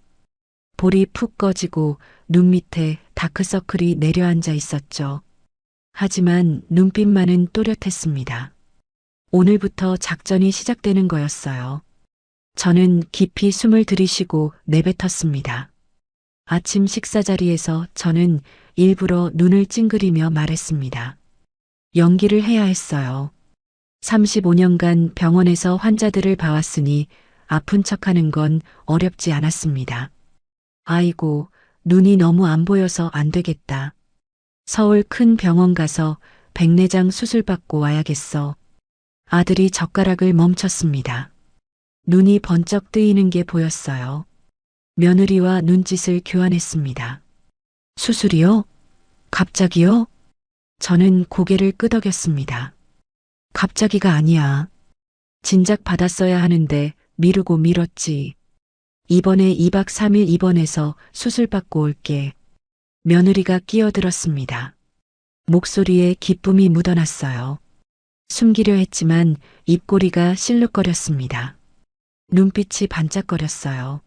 볼이 푹 꺼지고 눈 밑에 다크서클이 내려앉아 있었죠. 하지만 눈빛만은 또렷했습니다. 오늘부터 작전이 시작되는 거였어요. 저는 깊이 숨을 들이쉬고 내뱉었습니다. 아침 식사 자리에서 저는 일부러 눈을 찡그리며 말했습니다. 연기를 해야 했어요. 35년간 병원에서 환자들을 봐왔으니 아픈 척하는 건 어렵지 않았습니다. 아이고, 눈이 너무 안 보여서 안 되겠다. 서울 큰 병원 가서 백내장 수술 받고 와야겠어. 아들이 젓가락을 멈췄습니다. 눈이 번쩍 뜨이는 게 보였어요. 며느리와 눈짓을 교환했습니다. 수술이요? 갑자기요? 저는 고개를 끄덕였습니다. 갑자기가 아니야. 진작 받았어야 하는데 미루고 미뤘지. 이번에 2박 3일 입원해서 수술 받고 올게. 며느리가 끼어들었습니다. 목소리에 기쁨이 묻어났어요. 숨기려 했지만 입꼬리가 실룩거렸습니다. 눈빛이 반짝거렸어요.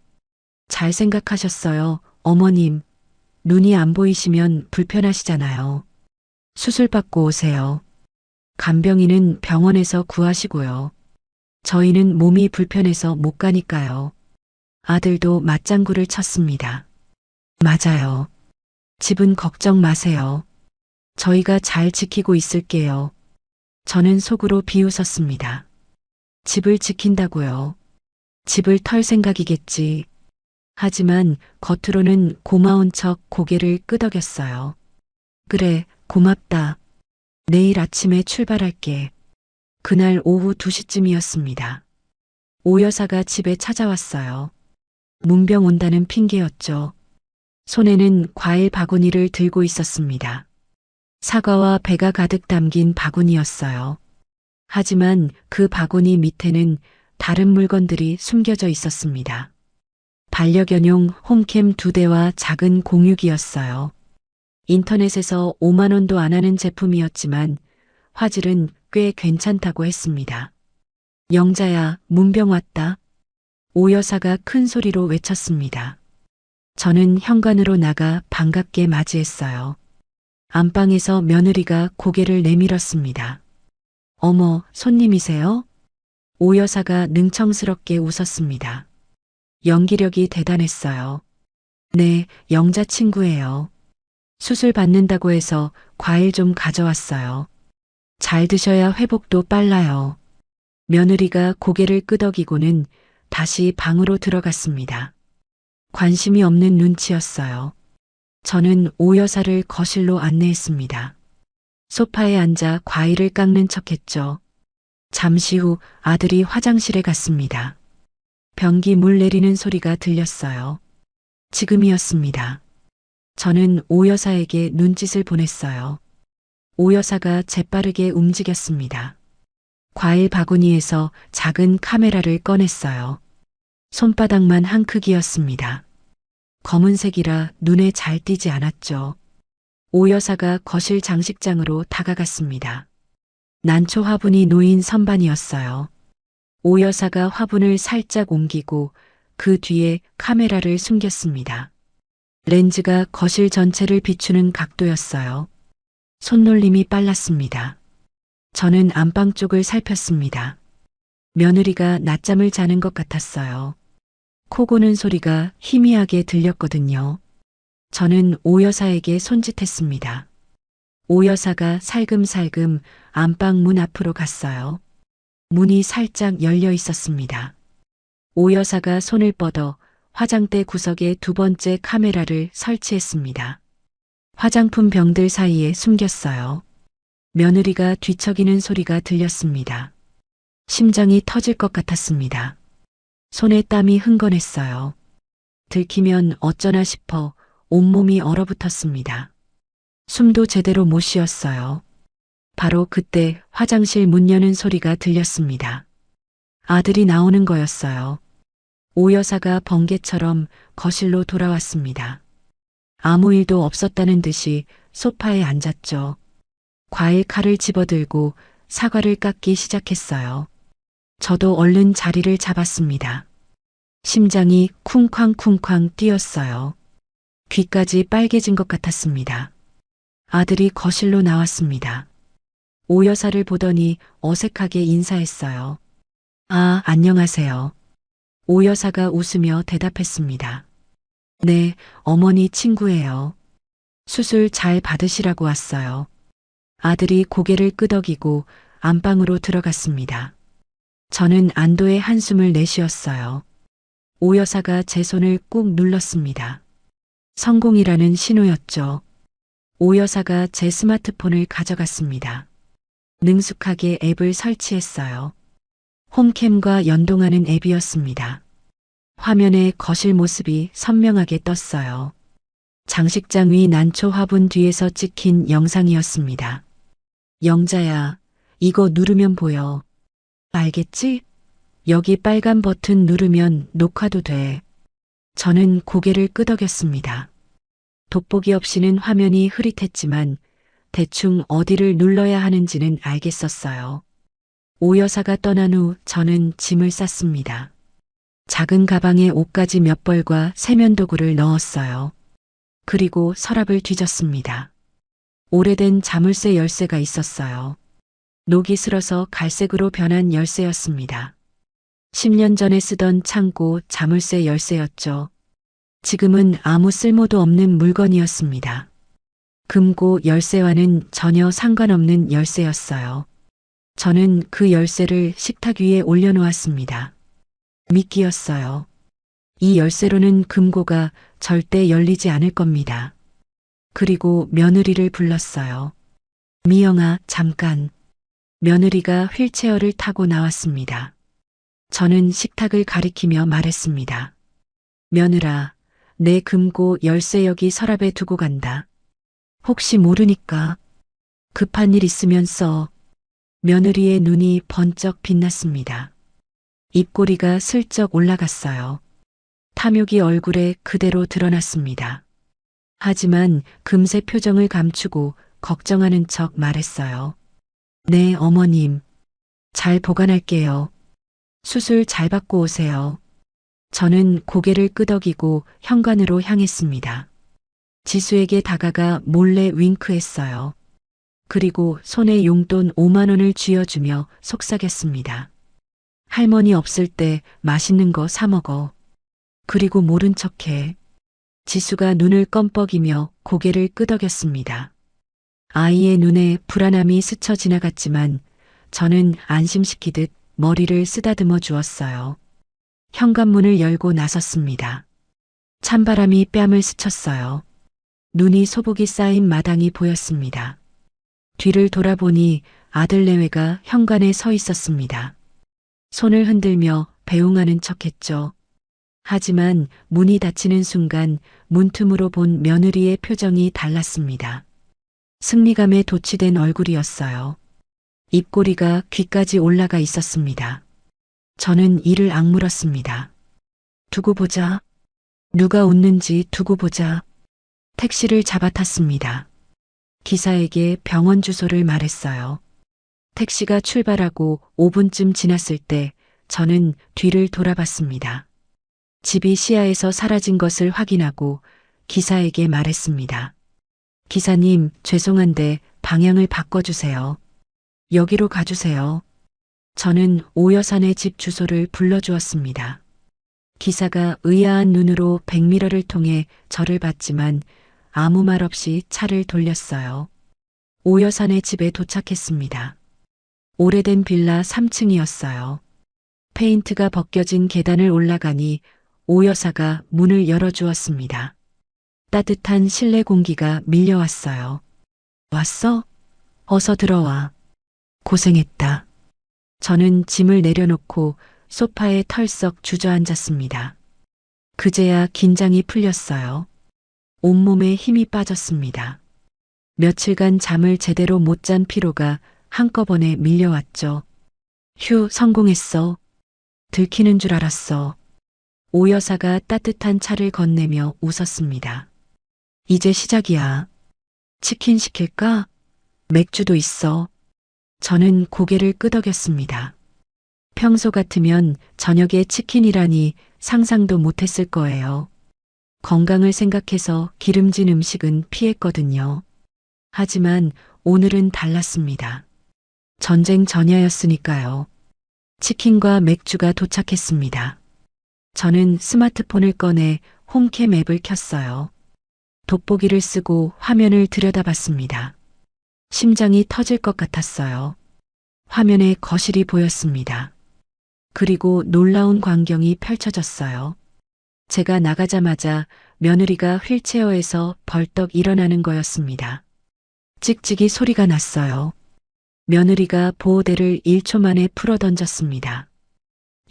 잘 생각하셨어요, 어머님. 눈이 안 보이시면 불편하시잖아요. 수술 받고 오세요. 간병인은 병원에서 구하시고요. 저희는 몸이 불편해서 못 가니까요. 아들도 맞장구를 쳤습니다. 맞아요. 집은 걱정 마세요. 저희가 잘 지키고 있을게요. 저는 속으로 비웃었습니다. 집을 지킨다고요. 집을 털 생각이겠지. 하지만 겉으로는 고마운 척 고개를 끄덕였어요. 그래, 고맙다. 내일 아침에 출발할게. 그날 오후 2시쯤이었습니다. 오 여사가 집에 찾아왔어요. 문병 온다는 핑계였죠. 손에는 과일 바구니를 들고 있었습니다. 사과와 배가 가득 담긴 바구니였어요. 하지만 그 바구니 밑에는 다른 물건들이 숨겨져 있었습니다. 반려견용 홈캠 2대와 작은 공유기였어요. 인터넷에서 5만 원도 안 하는 제품이었지만 화질은 꽤 괜찮다고 했습니다. 영자야, 문병 왔다. 오 여사가 큰 소리로 외쳤습니다. 저는 현관으로 나가 반갑게 맞이했어요. 안방에서 며느리가 고개를 내밀었습니다. 어머, 손님이세요? 오 여사가 능청스럽게 웃었습니다. 연기력이 대단했어요. 네, 영자 친구예요. 수술 받는다고 해서 과일 좀 가져왔어요. 잘 드셔야 회복도 빨라요. 며느리가 고개를 끄덕이고는 다시 방으로 들어갔습니다. 관심이 없는 눈치였어요. 저는 오 여사를 거실로 안내했습니다. 소파에 앉아 과일을 깎는 척했죠. 잠시 후 아들이 화장실에 갔습니다. 변기 물 내리는 소리가 들렸어요. 지금이었습니다. 저는 오 여사에게 눈짓을 보냈어요. 오 여사가 재빠르게 움직였습니다. 과일 바구니에서 작은 카메라를 꺼냈어요. 손바닥만 한 크기였습니다. 검은색이라 눈에 잘 띄지 않았죠. 오 여사가 거실 장식장으로 다가갔습니다. 난초 화분이 놓인 선반이었어요. 오 여사가 화분을 살짝 옮기고 그 뒤에 카메라를 숨겼습니다. 렌즈가 거실 전체를 비추는 각도였어요. 손놀림이 빨랐습니다. 저는 안방 쪽을 살폈습니다. 며느리가 낮잠을 자는 것 같았어요. 코 고는 소리가 희미하게 들렸거든요. 저는 오 여사에게 손짓했습니다. 오 여사가 살금살금 안방 문 앞으로 갔어요. 문이 살짝 열려 있었습니다. 오 여사가 손을 뻗어 화장대 구석에 2번째 카메라를 설치했습니다. 화장품 병들 사이에 숨겼어요. 며느리가 뒤척이는 소리가 들렸습니다. 심장이 터질 것 같았습니다. 손에 땀이 흥건했어요. 들키면 어쩌나 싶어 온몸이 얼어붙었습니다. 숨도 제대로 못 쉬었어요. 바로 그때 화장실 문 여는 소리가 들렸습니다. 아들이 나오는 거였어요. 오 여사가 번개처럼 거실로 돌아왔습니다. 아무 일도 없었다는 듯이 소파에 앉았죠. 과일 칼을 집어들고 사과를 깎기 시작했어요. 저도 얼른 자리를 잡았습니다. 심장이 쿵쾅쿵쾅 뛰었어요. 귀까지 빨개진 것 같았습니다. 아들이 거실로 나왔습니다. 오 여사를 보더니 어색하게 인사했어요. 아, 안녕하세요. 오 여사가 웃으며 대답했습니다. 네, 어머니 친구예요. 수술 잘 받으시라고 왔어요. 아들이 고개를 끄덕이고 안방으로 들어갔습니다. 저는 안도의 한숨을 내쉬었어요. 오 여사가 제 손을 꾹 눌렀습니다. 성공이라는 신호였죠. 오 여사가 제 스마트폰을 가져갔습니다. 능숙하게 앱을 설치했어요. 홈캠과 연동하는 앱이었습니다. 화면에 거실 모습이 선명하게 떴어요. 장식장 위 난초 화분 뒤에서 찍힌 영상이었습니다. 영자야, 이거 누르면 보여. 알겠지? 여기 빨간 버튼 누르면 녹화도 돼. 저는 고개를 끄덕였습니다. 돋보기 없이는 화면이 흐릿했지만 대충 어디를 눌러야 하는지는 알겠었어요. 오 여사가 떠난 후 저는 짐을 쌌습니다. 작은 가방에 옷가지 몇 벌과 세면도구를 넣었어요. 그리고 서랍을 뒤졌습니다. 오래된 자물쇠 열쇠가 있었어요. 녹이 슬어서 갈색으로 변한 열쇠였습니다. 10년 전에 쓰던 창고 자물쇠 열쇠였죠. 지금은 아무 쓸모도 없는 물건이었습니다. 금고 열쇠와는 전혀 상관없는 열쇠였어요. 저는 그 열쇠를 식탁 위에 올려놓았습니다. 미끼였어요. 이 열쇠로는 금고가 절대 열리지 않을 겁니다. 그리고 며느리를 불렀어요. 미영아, 잠깐. 며느리가 휠체어를 타고 나왔습니다. 저는 식탁을 가리키며 말했습니다. 며느라, 내 금고 열쇠 여기 서랍에 두고 간다. 혹시 모르니까 급한 일 있으면 써. 며느리의 눈이 번쩍 빛났습니다. 입꼬리가 슬쩍 올라갔어요. 탐욕이 얼굴에 그대로 드러났습니다. 하지만 금세 표정을 감추고 걱정하는 척 말했어요. 네, 어머님. 잘 보관할게요. 수술 잘 받고 오세요. 저는 고개를 끄덕이고 현관으로 향했습니다. 지수에게 다가가 몰래 윙크했어요. 그리고 손에 용돈 5만 원을 쥐어주며 속삭였습니다. 할머니 없을 때 맛있는 거 사 먹어. 그리고 모른 척해. 지수가 눈을 껌뻑이며 고개를 끄덕였습니다. 아이의 눈에 불안함이 스쳐 지나갔지만 저는 안심시키듯 머리를 쓰다듬어 주었어요. 현관문을 열고 나섰습니다. 찬바람이 뺨을 스쳤어요. 눈이 소복이 쌓인 마당이 보였습니다. 뒤를 돌아보니 아들 내외가 현관에 서 있었습니다. 손을 흔들며 배웅하는 척했죠. 하지만 문이 닫히는 순간 문틈으로 본 며느리의 표정이 달랐습니다. 승리감에 도취된 얼굴이었어요. 입꼬리가 귀까지 올라가 있었습니다. 저는 이를 악물었습니다. 두고 보자. 누가 웃는지 두고 보자. 택시를 잡아 탔습니다. 기사에게 병원 주소를 말했어요. 택시가 출발하고 5분쯤 지났을 때 저는 뒤를 돌아봤습니다. 집이 시야에서 사라진 것을 확인하고 기사에게 말했습니다. 기사님, 죄송한데 방향을 바꿔주세요. 여기로 가주세요. 저는 오여산의 집 주소를 불러주었습니다. 기사가 의아한 눈으로 백미러를 통해 저를 봤지만 아무 말 없이 차를 돌렸어요. 오여산의 집에 도착했습니다. 오래된 빌라 3층이었어요. 페인트가 벗겨진 계단을 올라가니 오여사가 문을 열어주었습니다. 따뜻한 실내 공기가 밀려왔어요. 왔어? 어서 들어와. 고생했다. 저는 짐을 내려놓고 소파에 털썩 주저앉았습니다. 그제야 긴장이 풀렸어요. 온몸에 힘이 빠졌습니다. 며칠간 잠을 제대로 못 잔 피로가 한꺼번에 밀려왔죠. 휴, 성공했어. 들키는 줄 알았어. 오 여사가 따뜻한 차를 건네며 웃었습니다. 이제 시작이야. 치킨 시킬까? 맥주도 있어. 저는 고개를 끄덕였습니다. 평소 같으면 저녁에 치킨이라니 상상도 못했을 거예요. 건강을 생각해서 기름진 음식은 피했거든요. 하지만 오늘은 달랐습니다. 전쟁 전야였으니까요. 치킨과 맥주가 도착했습니다. 저는 스마트폰을 꺼내 홈캠 앱을 켰어요. 돋보기를 쓰고 화면을 들여다봤습니다. 심장이 터질 것 같았어요. 화면에 거실이 보였습니다. 그리고 놀라운 광경이 펼쳐졌어요. 제가 나가자마자 며느리가 휠체어에서 벌떡 일어나는 거였습니다. 찍찍이 소리가 났어요. 며느리가 보호대를 1초 만에 풀어 던졌습니다.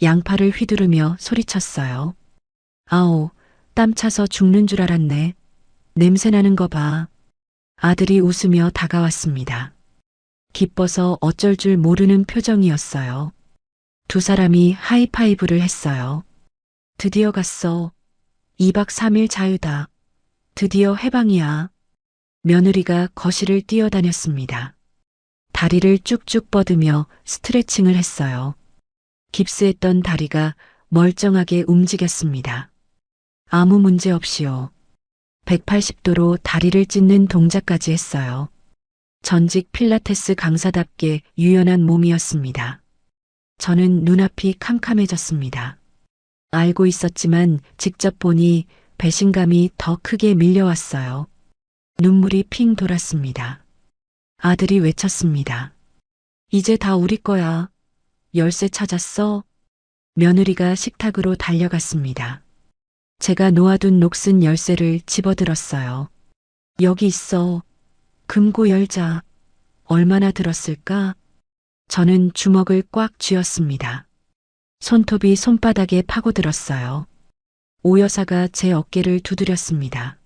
양팔을 휘두르며 소리쳤어요. 아오, 땀 차서 죽는 줄 알았네. 냄새 나는 거 봐. 아들이 웃으며 다가왔습니다. 기뻐서 어쩔 줄 모르는 표정이었어요. 두 사람이 하이파이브를 했어요. 드디어 갔어. 2박 3일 자유다. 드디어 해방이야. 며느리가 거실을 뛰어다녔습니다. 다리를 쭉쭉 뻗으며 스트레칭을 했어요. 깁스했던 다리가 멀쩡하게 움직였습니다. 아무 문제 없이요. 180도로 다리를 찢는 동작까지 했어요. 전직 필라테스 강사답게 유연한 몸이었습니다. 저는 눈앞이 캄캄해졌습니다. 알고 있었지만 직접 보니 배신감이 더 크게 밀려왔어요. 눈물이 핑 돌았습니다. 아들이 외쳤습니다. 이제 다 우리 거야. 열쇠 찾았어? 며느리가 식탁으로 달려갔습니다. 제가 놓아둔 녹슨 열쇠를 집어들었어요. 여기 있어. 금고 열자. 얼마나 들었을까? 저는 주먹을 꽉 쥐었습니다. 손톱이 손바닥에 파고들었어요. 오 여사가 제 어깨를 두드렸습니다.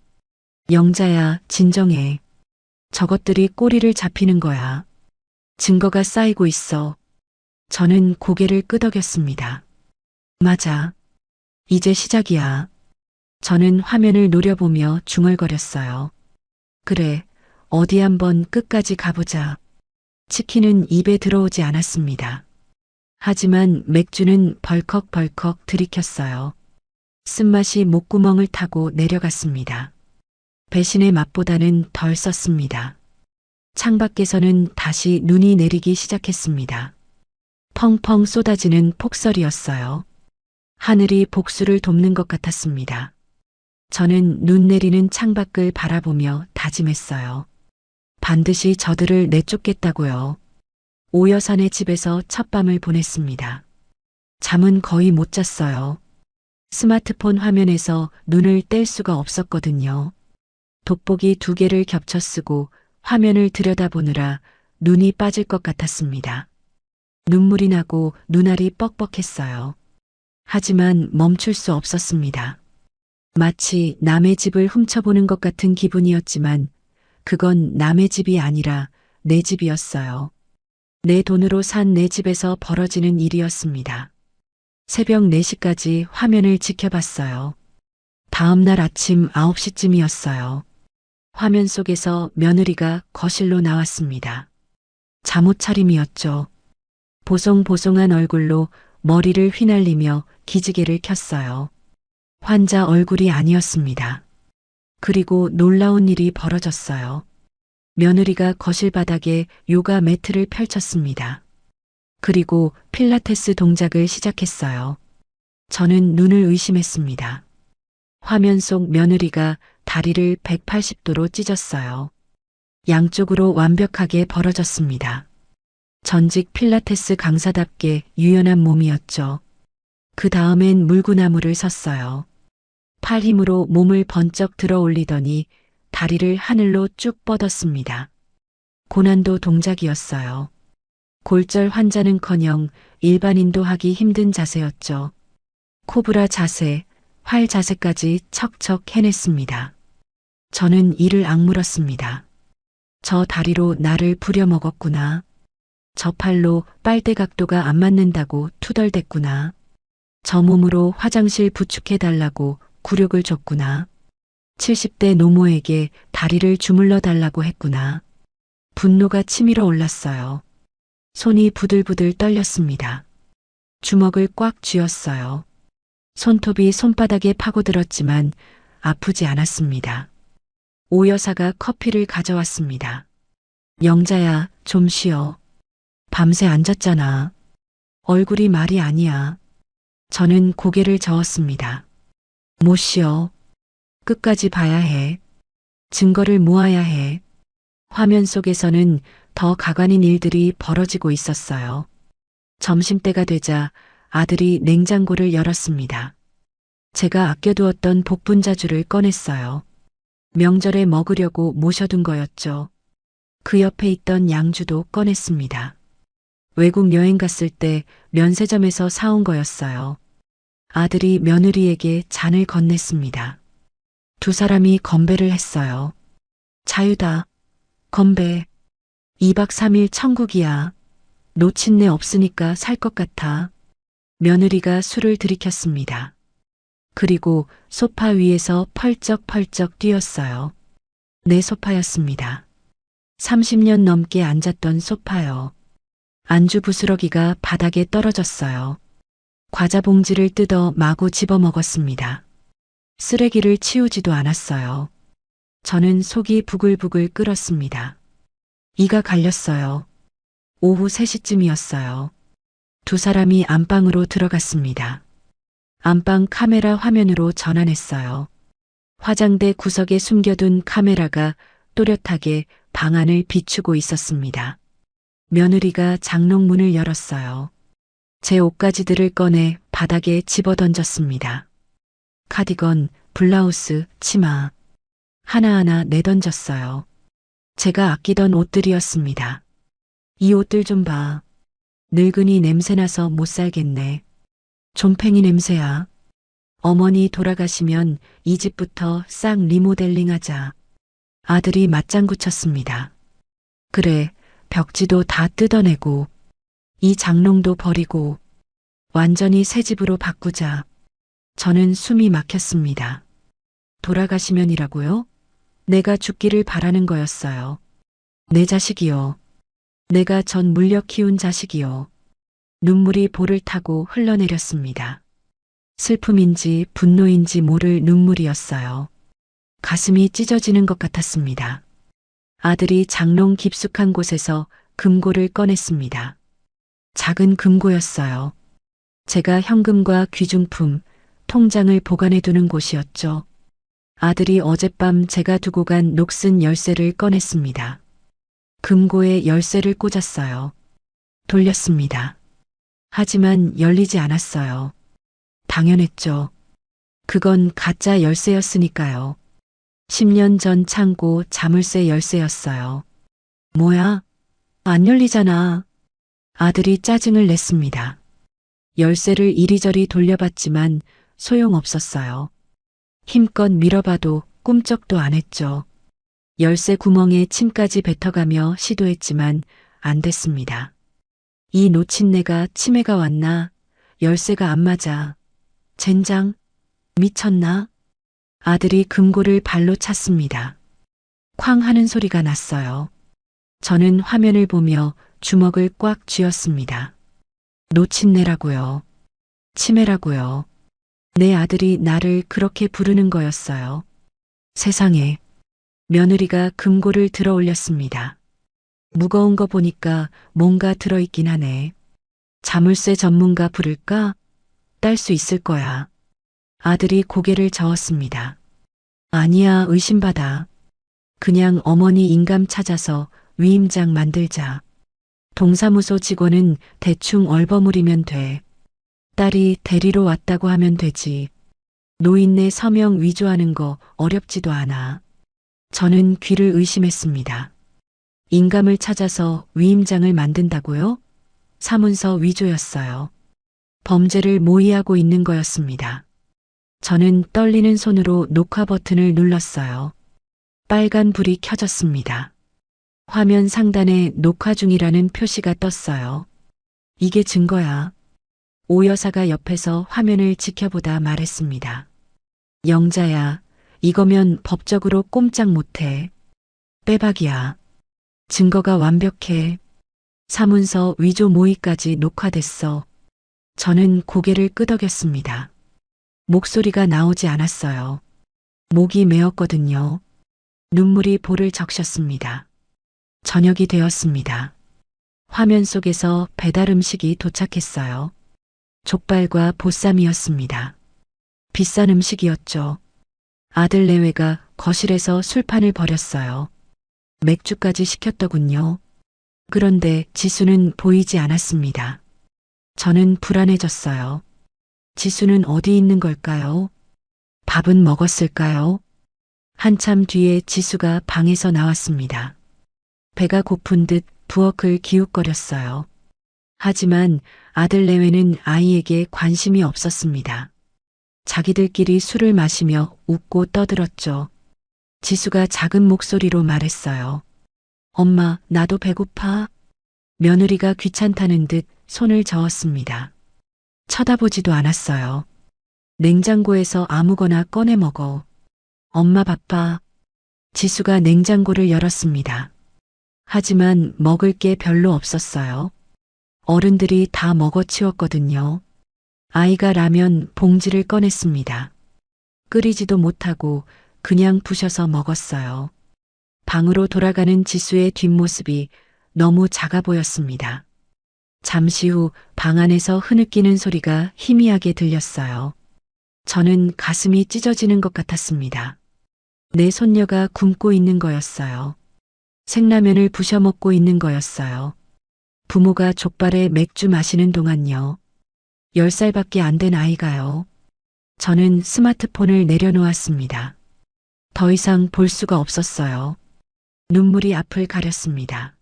영자야, 진정해. 저것들이 꼬리를 잡히는 거야. 증거가 쌓이고 있어. 저는 고개를 끄덕였습니다. 맞아. 이제 시작이야. 저는 화면을 노려보며 중얼거렸어요. 그래, 어디 한번 끝까지 가보자. 치킨은 입에 들어오지 않았습니다. 하지만 맥주는 벌컥벌컥 들이켰어요. 쓴맛이 목구멍을 타고 내려갔습니다. 배신의 맛보다는 덜 썼습니다. 창밖에서는 다시 눈이 내리기 시작했습니다. 펑펑 쏟아지는 폭설이었어요. 하늘이 복수를 돕는 것 같았습니다. 저는 눈 내리는 창밖을 바라보며 다짐했어요. 반드시 저들을 내쫓겠다고요. 오 여사네 집에서 첫 밤을 보냈습니다. 잠은 거의 못 잤어요. 스마트폰 화면에서 눈을 뗄 수가 없었거든요. 돋보기 2개를 겹쳐 쓰고 화면을 들여다보느라 눈이 빠질 것 같았습니다. 눈물이 나고 눈알이 뻑뻑했어요. 하지만 멈출 수 없었습니다. 마치 남의 집을 훔쳐보는 것 같은 기분이었지만 그건 남의 집이 아니라 내 집이었어요. 내 돈으로 산 내 집에서 벌어지는 일이었습니다. 새벽 4시까지 화면을 지켜봤어요. 다음 날 아침 9시쯤이었어요. 화면 속에서 며느리가 거실로 나왔습니다. 잠옷 차림이었죠. 보송보송한 얼굴로 머리를 휘날리며 기지개를 켰어요. 환자 얼굴이 아니었습니다. 그리고 놀라운 일이 벌어졌어요. 며느리가 거실 바닥에 요가 매트를 펼쳤습니다. 그리고 필라테스 동작을 시작했어요. 저는 눈을 의심했습니다. 화면 속 며느리가 다리를 180도로 찢었어요. 양쪽으로 완벽하게 벌어졌습니다. 전직 필라테스 강사답게 유연한 몸이었죠. 그 다음엔 물구나무를 섰어요. 팔 힘으로 몸을 번쩍 들어 올리더니 다리를 하늘로 쭉 뻗었습니다. 고난도 동작이었어요. 골절 환자는커녕 일반인도 하기 힘든 자세였죠. 코브라 자세, 활 자세까지 척척 해냈습니다. 저는 이를 악물었습니다. 저 다리로 나를 부려먹었구나. 저 팔로 빨대 각도가 안 맞는다고 투덜댔구나. 저 몸으로 화장실 부축해달라고 굴욕을 줬구나. 70대 노모에게 다리를 주물러 달라고 했구나. 분노가 치밀어 올랐어요. 손이 부들부들 떨렸습니다. 주먹을 꽉 쥐었어요. 손톱이 손바닥에 파고들었지만 아프지 않았습니다. 오 여사가 커피를 가져왔습니다. 영자야, 좀 쉬어. 밤새 앉았잖아. 얼굴이 말이 아니야. 저는 고개를 저었습니다. 못 쉬어. 끝까지 봐야 해. 증거를 모아야 해. 화면 속에서는 더 가관인 일들이 벌어지고 있었어요. 점심때가 되자 아들이 냉장고를 열었습니다. 제가 아껴두었던 복분자주를 꺼냈어요. 명절에 먹으려고 모셔둔 거였죠. 그 옆에 있던 양주도 꺼냈습니다. 외국 여행 갔을 때 면세점에서 사온 거였어요. 아들이 며느리에게 잔을 건넸습니다. 두 사람이 건배를 했어요. 자유다. 건배. 2박 3일 천국이야. 놓친 내 없으니까 살 것 같아. 며느리가 술을 들이켰습니다. 그리고 소파 위에서 펄쩍펄쩍 뛰었어요. 내 소파였습니다. 30년 넘게 앉았던 소파요. 안주 부스러기가 바닥에 떨어졌어요. 과자 봉지를 뜯어 마구 집어먹었습니다. 쓰레기를 치우지도 않았어요. 저는 속이 부글부글 끓었습니다. 이가 갈렸어요. 오후 3시쯤이었어요. 두 사람이 안방으로 들어갔습니다. 안방 카메라 화면으로 전환했어요. 화장대 구석에 숨겨둔 카메라가 또렷하게 방 안을 비추고 있었습니다. 며느리가 장롱문을 열었어요. 제 옷가지들을 꺼내 바닥에 집어던졌습니다. 카디건, 블라우스, 치마 하나하나 내던졌어요. 제가 아끼던 옷들이었습니다. 이 옷들 좀 봐. 늙은이 냄새나서 못 살겠네. 좀팽이 냄새야. 어머니 돌아가시면 이 집부터 싹 리모델링 하자. 아들이 맞장구 쳤습니다. 그래, 벽지도 다 뜯어내고 이 장롱도 버리고 완전히 새 집으로 바꾸자. 저는 숨이 막혔습니다. 돌아가시면이라고요? 내가 죽기를 바라는 거였어요. 내 자식이요. 내가 전 물려 키운 자식이요. 눈물이 볼을 타고 흘러내렸습니다. 슬픔인지 분노인지 모를 눈물이었어요. 가슴이 찢어지는 것 같았습니다. 아들이 장롱 깊숙한 곳에서 금고를 꺼냈습니다. 작은 금고였어요. 제가 현금과 귀중품, 통장을 보관해 두는 곳이었죠. 아들이 어젯밤 제가 두고 간 녹슨 열쇠를 꺼냈습니다. 금고에 열쇠를 꽂았어요. 돌렸습니다. 하지만 열리지 않았어요. 당연했죠. 그건 가짜 열쇠였으니까요. 10년 전 창고 자물쇠 열쇠였어요. 뭐야? 안 열리잖아. 아들이 짜증을 냈습니다. 열쇠를 이리저리 돌려봤지만 소용없었어요. 힘껏 밀어봐도 꿈쩍도 안 했죠. 열쇠 구멍에 침까지 뱉어가며 시도했지만 안 됐습니다. 이 놓친 내가 치매가 왔나? 열쇠가 안 맞아. 젠장? 미쳤나? 아들이 금고를 발로 찼습니다. 쾅 하는 소리가 났어요. 저는 화면을 보며 주먹을 꽉 쥐었습니다. 놓친 내라고요. 치매라고요. 내 아들이 나를 그렇게 부르는 거였어요. 세상에. 며느리가 금고를 들어 올렸습니다. 무거운 거 보니까 뭔가 들어있긴 하네. 자물쇠 전문가 부를까? 딸 수 있을 거야. 아들이 고개를 저었습니다. 아니야, 의심받아. 그냥 어머니 인감 찾아서 위임장 만들자. 동사무소 직원은 대충 얼버무리면 돼. 딸이 데리러 왔다고 하면 되지. 노인네 서명 위조하는 거 어렵지도 않아. 저는 귀를 의심했습니다. 인감을 찾아서 위임장을 만든다고요? 사문서 위조였어요. 범죄를 모의하고 있는 거였습니다. 저는 떨리는 손으로 녹화 버튼을 눌렀어요. 빨간 불이 켜졌습니다. 화면 상단에 녹화 중이라는 표시가 떴어요. 이게 증거야. 오 여사가 옆에서 화면을 지켜보다 말했습니다. 영자야, 이거면 법적으로 꼼짝 못해. 빼박이야. 증거가 완벽해. 사문서 위조 모의까지 녹화됐어. 저는 고개를 끄덕였습니다. 목소리가 나오지 않았어요. 목이 메었거든요. 눈물이 볼을 적셨습니다. 저녁이 되었습니다. 화면 속에서 배달 음식이 도착했어요. 족발과 보쌈이었습니다. 비싼 음식이었죠. 아들 내외가 거실에서 술판을 벌였어요. 맥주까지 시켰더군요. 그런데 지수는 보이지 않았습니다. 저는 불안해졌어요. 지수는 어디 있는 걸까요? 밥은 먹었을까요? 한참 뒤에 지수가 방에서 나왔습니다. 배가 고픈 듯 부엌을 기웃거렸어요. 하지만 아들 내외는 아이에게 관심이 없었습니다. 자기들끼리 술을 마시며 웃고 떠들었죠. 지수가 작은 목소리로 말했어요. 엄마, 나도 배고파. 며느리가 귀찮다는 듯 손을 저었습니다. 쳐다보지도 않았어요. 냉장고에서 아무거나 꺼내 먹어. 엄마 바빠. 지수가 냉장고를 열었습니다. 하지만 먹을 게 별로 없었어요. 어른들이 다 먹어치웠거든요. 아이가 라면 봉지를 꺼냈습니다. 끓이지도 못하고 그냥 부셔서 먹었어요. 방으로 돌아가는 지수의 뒷모습이 너무 작아 보였습니다. 잠시 후 방 안에서 흐느끼는 소리가 희미하게 들렸어요. 저는 가슴이 찢어지는 것 같았습니다. 내 손녀가 굶고 있는 거였어요. 생라면을 부셔 먹고 있는 거였어요. 부모가 족발에 맥주 마시는 동안요. 10살밖에 안 된 아이가요. 저는 스마트폰을 내려놓았습니다. 더 이상 볼 수가 없었어요. 눈물이 앞을 가렸습니다.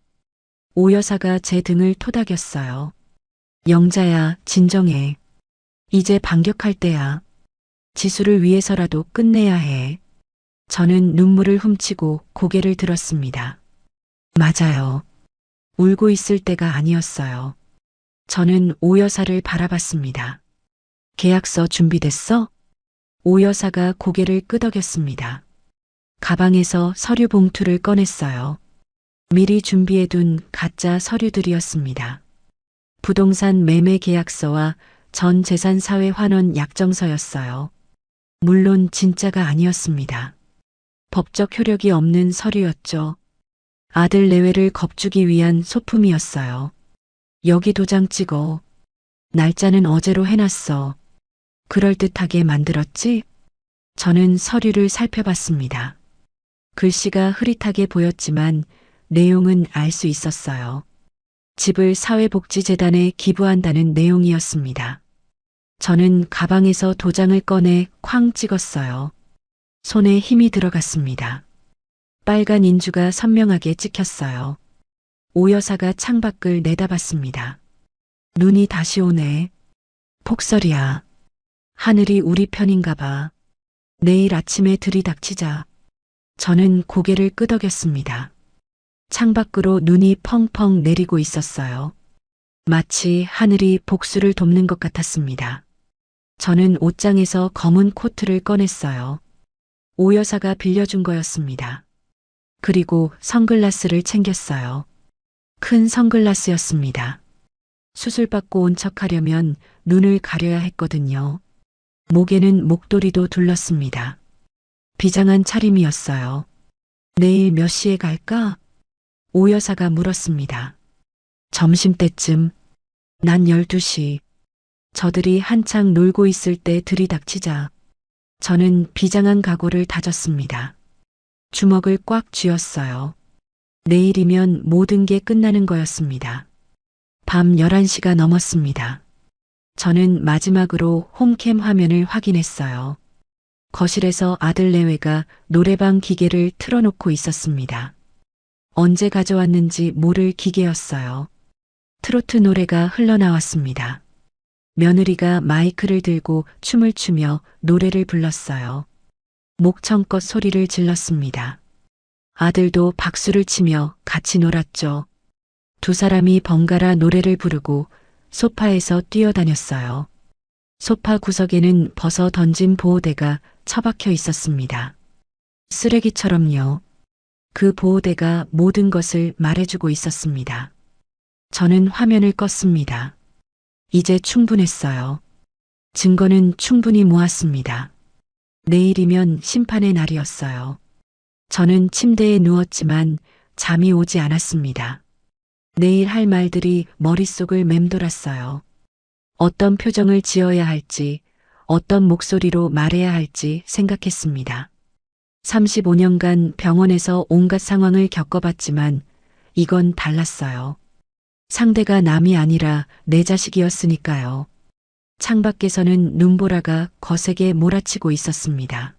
오 여사가 제 등을 토닥였어요. 영자야, 진정해. 이제 반격할 때야. 지수를 위해서라도 끝내야 해. 저는 눈물을 훔치고 고개를 들었습니다. 맞아요. 울고 있을 때가 아니었어요. 저는 오 여사를 바라봤습니다. 계약서 준비됐어? 오 여사가 고개를 끄덕였습니다. 가방에서 서류 봉투를 꺼냈어요. 미리 준비해둔 가짜 서류들이었습니다. 부동산 매매 계약서와 전 재산 사회 환원 약정서였어요. 물론 진짜가 아니었습니다. 법적 효력이 없는 서류였죠. 아들 내외를 겁주기 위한 소품이었어요. 여기 도장 찍어. 날짜는 어제로 해놨어. 그럴듯하게 만들었지? 저는 서류를 살펴봤습니다. 글씨가 흐릿하게 보였지만 내용은 알 수 있었어요. 집을 사회복지재단에 기부한다는 내용이었습니다. 저는 가방에서 도장을 꺼내 쾅 찍었어요. 손에 힘이 들어갔습니다. 빨간 인주가 선명하게 찍혔어요. 오 여사가 창밖을 내다봤습니다. 눈이 다시 오네. 폭설이야. 하늘이 우리 편인가 봐. 내일 아침에 들이닥치자. 저는 고개를 끄덕였습니다. 창밖으로 눈이 펑펑 내리고 있었어요. 마치 하늘이 복수를 돕는 것 같았습니다. 저는 옷장에서 검은 코트를 꺼냈어요. 오 여사가 빌려준 거였습니다. 그리고 선글라스를 챙겼어요. 큰 선글라스였습니다. 수술받고 온 척하려면 눈을 가려야 했거든요. 목에는 목도리도 둘렀습니다. 비장한 차림이었어요. 내일 몇 시에 갈까? 오 여사가 물었습니다. 점심때쯤. 난 12시. 저들이 한창 놀고 있을 때 들이닥치자. 저는 비장한 각오를 다졌습니다. 주먹을 꽉 쥐었어요. 내일이면 모든 게 끝나는 거였습니다. 밤 11시가 넘었습니다. 저는 마지막으로 홈캠 화면을 확인했어요. 거실에서 아들 내외가 노래방 기계를 틀어놓고 있었습니다. 언제 가져왔는지 모를 기계였어요. 트로트 노래가 흘러나왔습니다. 며느리가 마이크를 들고 춤을 추며 노래를 불렀어요. 목청껏 소리를 질렀습니다. 아들도 박수를 치며 같이 놀았죠. 두 사람이 번갈아 노래를 부르고 소파에서 뛰어다녔어요. 소파 구석에는 벗어 던진 보호대가 처박혀 있었습니다. 쓰레기처럼요. 그 보호대가 모든 것을 말해주고 있었습니다. 저는 화면을 껐습니다. 이제 충분했어요. 증거는 충분히 모았습니다. 내일이면 심판의 날이었어요. 저는 침대에 누웠지만 잠이 오지 않았습니다. 내일 할 말들이 머릿속을 맴돌았어요. 어떤 표정을 지어야 할지, 어떤 목소리로 말해야 할지 생각했습니다. 35년간 병원에서 온갖 상황을 겪어봤지만 이건 달랐어요. 상대가 남이 아니라 내 자식이었으니까요. 창밖에서는 눈보라가 거세게 몰아치고 있었습니다.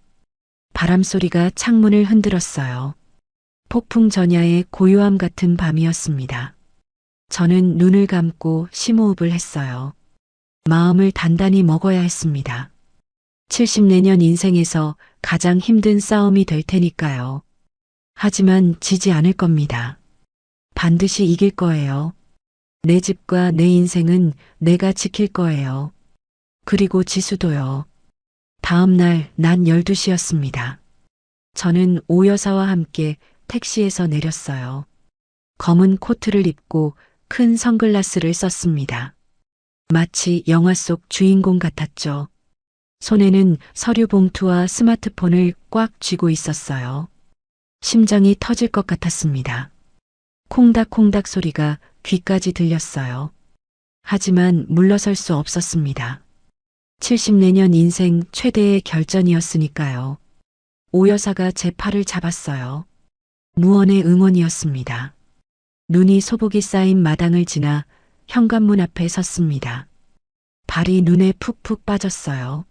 바람소리가 창문을 흔들었어요. 폭풍 전야의 고요함 같은 밤이었습니다. 저는 눈을 감고 심호흡을 했어요. 마음을 단단히 먹어야 했습니다. 70내년 인생에서 가장 힘든 싸움이 될 테니까요. 하지만 지지 않을 겁니다. 반드시 이길 거예요. 내 집과 내 인생은 내가 지킬 거예요. 그리고 지수도요. 다음 날 낮 12시였습니다. 저는 오 여사와 함께 택시에서 내렸어요. 검은 코트를 입고 큰 선글라스를 썼습니다. 마치 영화 속 주인공 같았죠. 손에는 서류 봉투와 스마트폰을 꽉 쥐고 있었어요. 심장이 터질 것 같았습니다. 콩닥콩닥 소리가 귀까지 들렸어요. 하지만 물러설 수 없었습니다. 70내년 인생 최대의 결전이었으니까요. 오 여사가 제 팔을 잡았어요. 무언의 응원이었습니다. 눈이 소복이 쌓인 마당을 지나 현관문 앞에 섰습니다. 발이 눈에 푹푹 빠졌어요.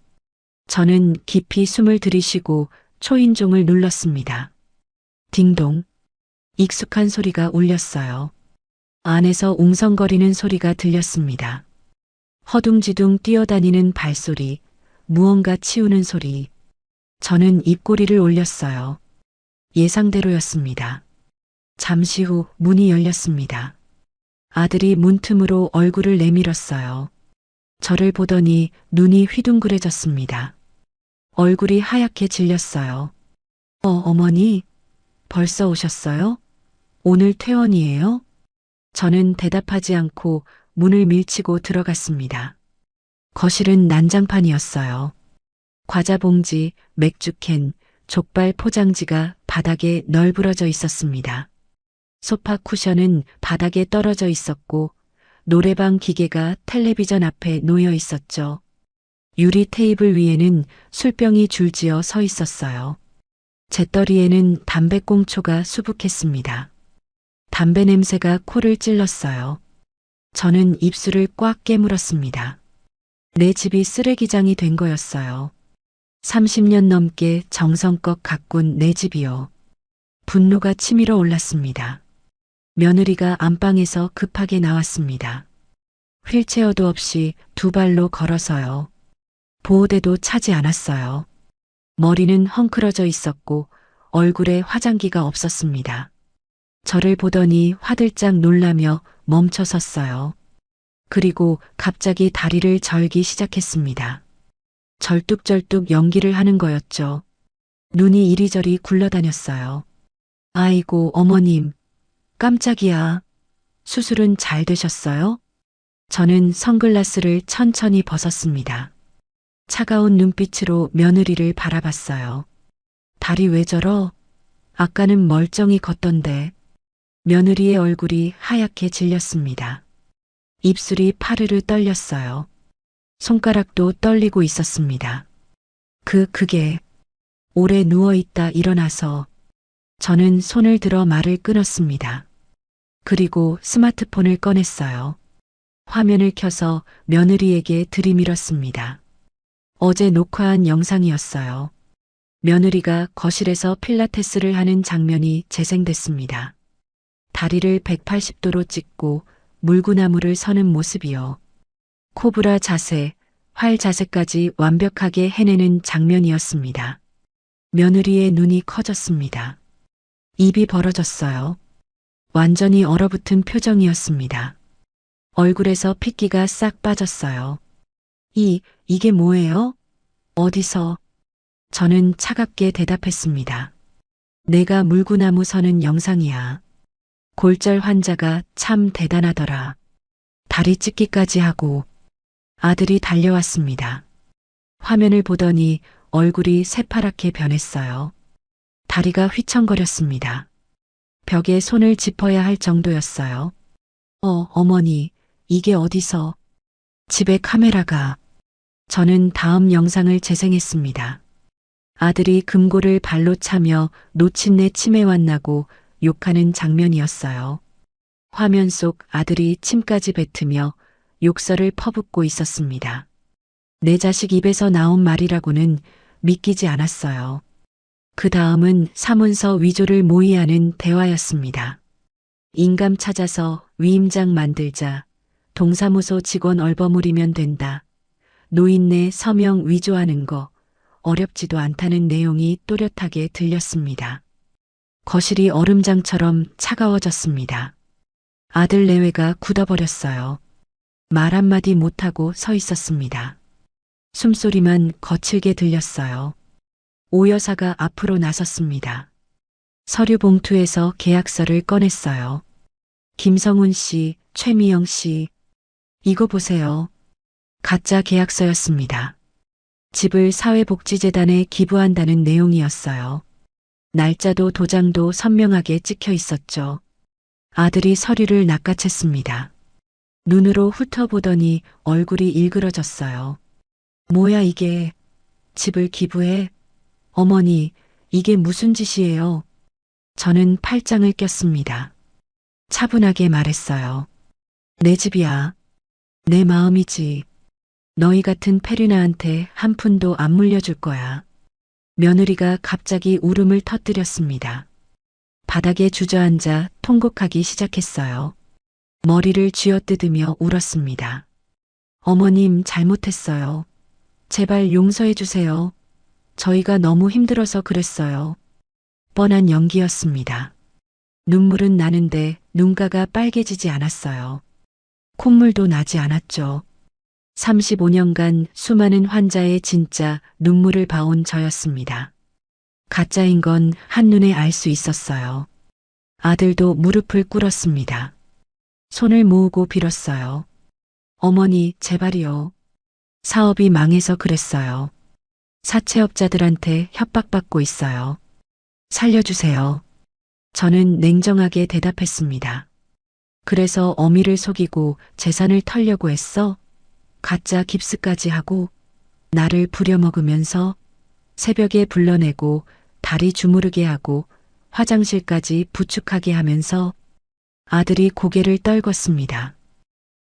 저는 깊이 숨을 들이쉬고 초인종을 눌렀습니다. 딩동. 익숙한 소리가 울렸어요. 안에서 웅성거리는 소리가 들렸습니다. 허둥지둥 뛰어다니는 발소리, 무언가 치우는 소리. 저는 입꼬리를 올렸어요. 예상대로였습니다. 잠시 후 문이 열렸습니다. 아들이 문틈으로 얼굴을 내밀었어요. 저를 보더니 눈이 휘둥그레졌습니다. 얼굴이 하얗게 질렸어요. 어머니, 벌써 오셨어요? 오늘 퇴원이에요? 저는 대답하지 않고 문을 밀치고 들어갔습니다. 거실은 난장판이었어요. 과자 봉지, 맥주캔, 족발 포장지가 바닥에 널브러져 있었습니다. 소파 쿠션은 바닥에 떨어져 있었고 노래방 기계가 텔레비전 앞에 놓여 있었죠. 유리 테이블 위에는 술병이 줄지어 서 있었어요. 재떨이에는 담배꽁초가 수북했습니다. 담배 냄새가 코를 찔렀어요. 저는 입술을 꽉 깨물었습니다. 내 집이 쓰레기장이 된 거였어요. 30년 넘게 정성껏 가꾼 내 집이요. 분노가 치밀어 올랐습니다. 며느리가 안방에서 급하게 나왔습니다. 휠체어도 없이 두 발로 걸어서요. 보호대도 차지 않았어요. 머리는 헝클어져 있었고 얼굴에 화장기가 없었습니다. 저를 보더니 화들짝 놀라며 멈춰 섰어요. 그리고 갑자기 다리를 절기 시작했습니다. 절뚝절뚝 연기를 하는 거였죠. 눈이 이리저리 굴러다녔어요. 아이고, 어머님. 깜짝이야. 수술은 잘 되셨어요? 저는 선글라스를 천천히 벗었습니다. 차가운 눈빛으로 며느리를 바라봤어요. 다리 왜 저러? 아까는 멀쩡히 걷던데. 며느리의 얼굴이 하얗게 질렸습니다. 입술이 파르르 떨렸어요. 손가락도 떨리고 있었습니다. 그게 오래 누워있다 일어나서 저는 손을 들어 말을 끊었습니다. 그리고 스마트폰을 꺼냈어요. 화면을 켜서 며느리에게 들이밀었습니다. 어제 녹화한 영상이었어요. 며느리가 거실에서 필라테스를 하는 장면이 재생됐습니다. 다리를 180도로 찢고 물구나무를 서는 모습이요. 코브라 자세, 활 자세까지 완벽하게 해내는 장면이었습니다. 며느리의 눈이 커졌습니다. 입이 벌어졌어요. 완전히 얼어붙은 표정이었습니다. 얼굴에서 핏기가 싹 빠졌어요. 이게 뭐예요? 어디서? 저는 차갑게 대답했습니다. 내가 물구나무 서는 영상이야. 골절 환자가 참 대단하더라. 다리 찢기까지 하고. 아들이 달려왔습니다. 화면을 보더니 얼굴이 새파랗게 변했어요. 다리가 휘청거렸습니다. 벽에 손을 짚어야 할 정도였어요. 어머니, 이게 어디서? 집에 카메라가. 저는 다음 영상을 재생했습니다. 아들이 금고를 발로 차며 노친내 치매와 나고 욕하는 장면이었어요. 화면 속 아들이 침까지 뱉으며 욕설을 퍼붓고 있었습니다. 내 자식 입에서 나온 말이라고는 믿기지 않았어요. 그 다음은 사문서 위조를 모의하는 대화였습니다. 인감 찾아서 위임장 만들자. 동사무소 직원 얼버무리면 된다. 노인네 서명 위조하는 거 어렵지도 않다는 내용이 또렷하게 들렸습니다. 거실이 얼음장처럼 차가워졌습니다. 아들 내외가 굳어버렸어요. 말 한마디 못하고 서 있었습니다. 숨소리만 거칠게 들렸어요. 오 여사가 앞으로 나섰습니다. 서류 봉투에서 계약서를 꺼냈어요. 김성훈 씨, 최미영 씨, 이거 보세요. 가짜 계약서였습니다. 집을 사회복지재단에 기부한다는 내용이었어요. 날짜도 도장도 선명하게 찍혀 있었죠. 아들이 서류를 낚아챘습니다. 눈으로 훑어보더니 얼굴이 일그러졌어요. 뭐야 이게? 집을 기부해? 어머니, 이게 무슨 짓이에요? 저는 팔짱을 꼈습니다. 차분하게 말했어요. 내 집이야. 내 마음이지. 너희 같은 페르나한테 한 푼도 안 물려줄 거야. 며느리가 갑자기 울음을 터뜨렸습니다. 바닥에 주저앉아 통곡하기 시작했어요. 머리를 쥐어뜯으며 울었습니다. 어머님 잘못했어요. 제발 용서해 주세요. 저희가 너무 힘들어서 그랬어요. 뻔한 연기였습니다. 눈물은 나는데 눈가가 빨개지지 않았어요. 콧물도 나지 않았죠. 35년간 수많은 환자의 진짜 눈물을 봐온 저였습니다. 가짜인 건 한눈에 알 수 있었어요. 아들도 무릎을 꿇었습니다. 손을 모으고 빌었어요. 어머니, 제발이요. 사업이 망해서 그랬어요. 사채업자들한테 협박받고 있어요. 살려주세요. 저는 냉정하게 대답했습니다. 그래서 어미를 속이고 재산을 털려고 했어? 가짜 깁스까지 하고 나를 부려먹으면서 새벽에 불러내고 다리 주무르게 하고 화장실까지 부축하게 하면서 아들이 고개를 떨궜습니다.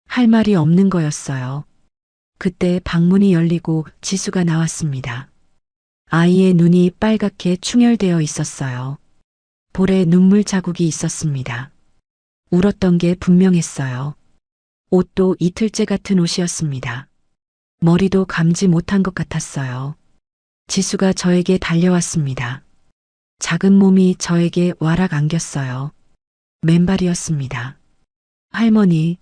할 말이 없는 거였어요. 그때 방문이 열리고 지수가 나왔습니다. 아이의 눈이 빨갛게 충혈되어 있었어요. 볼에 눈물 자국이 있었습니다. 울었던 게 분명했어요. 옷도 이틀째 같은 옷이었습니다. 머리도 감지 못한 것 같았어요. 지수가 저에게 달려왔습니다. 작은 몸이 저에게 와락 안겼어요. 맨발이었습니다. 할머니,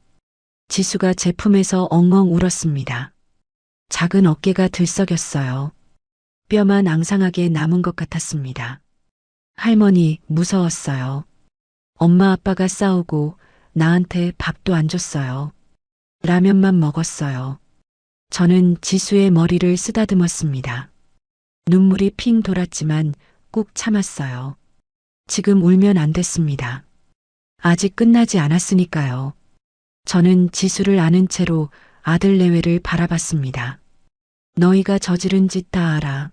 지수가 제 품에서 엉엉 울었습니다. 작은 어깨가 들썩였어요. 뼈만 앙상하게 남은 것 같았습니다. 할머니, 무서웠어요. 엄마 아빠가 싸우고 나한테 밥도 안 줬어요. 라면만 먹었어요. 저는 지수의 머리를 쓰다듬었습니다. 눈물이 핑 돌았지만 꾹 참았어요. 지금 울면 안 됐습니다. 아직 끝나지 않았으니까요. 저는 지수를 아는 채로 아들 내외를 바라봤습니다. 너희가 저지른 짓 다 알아.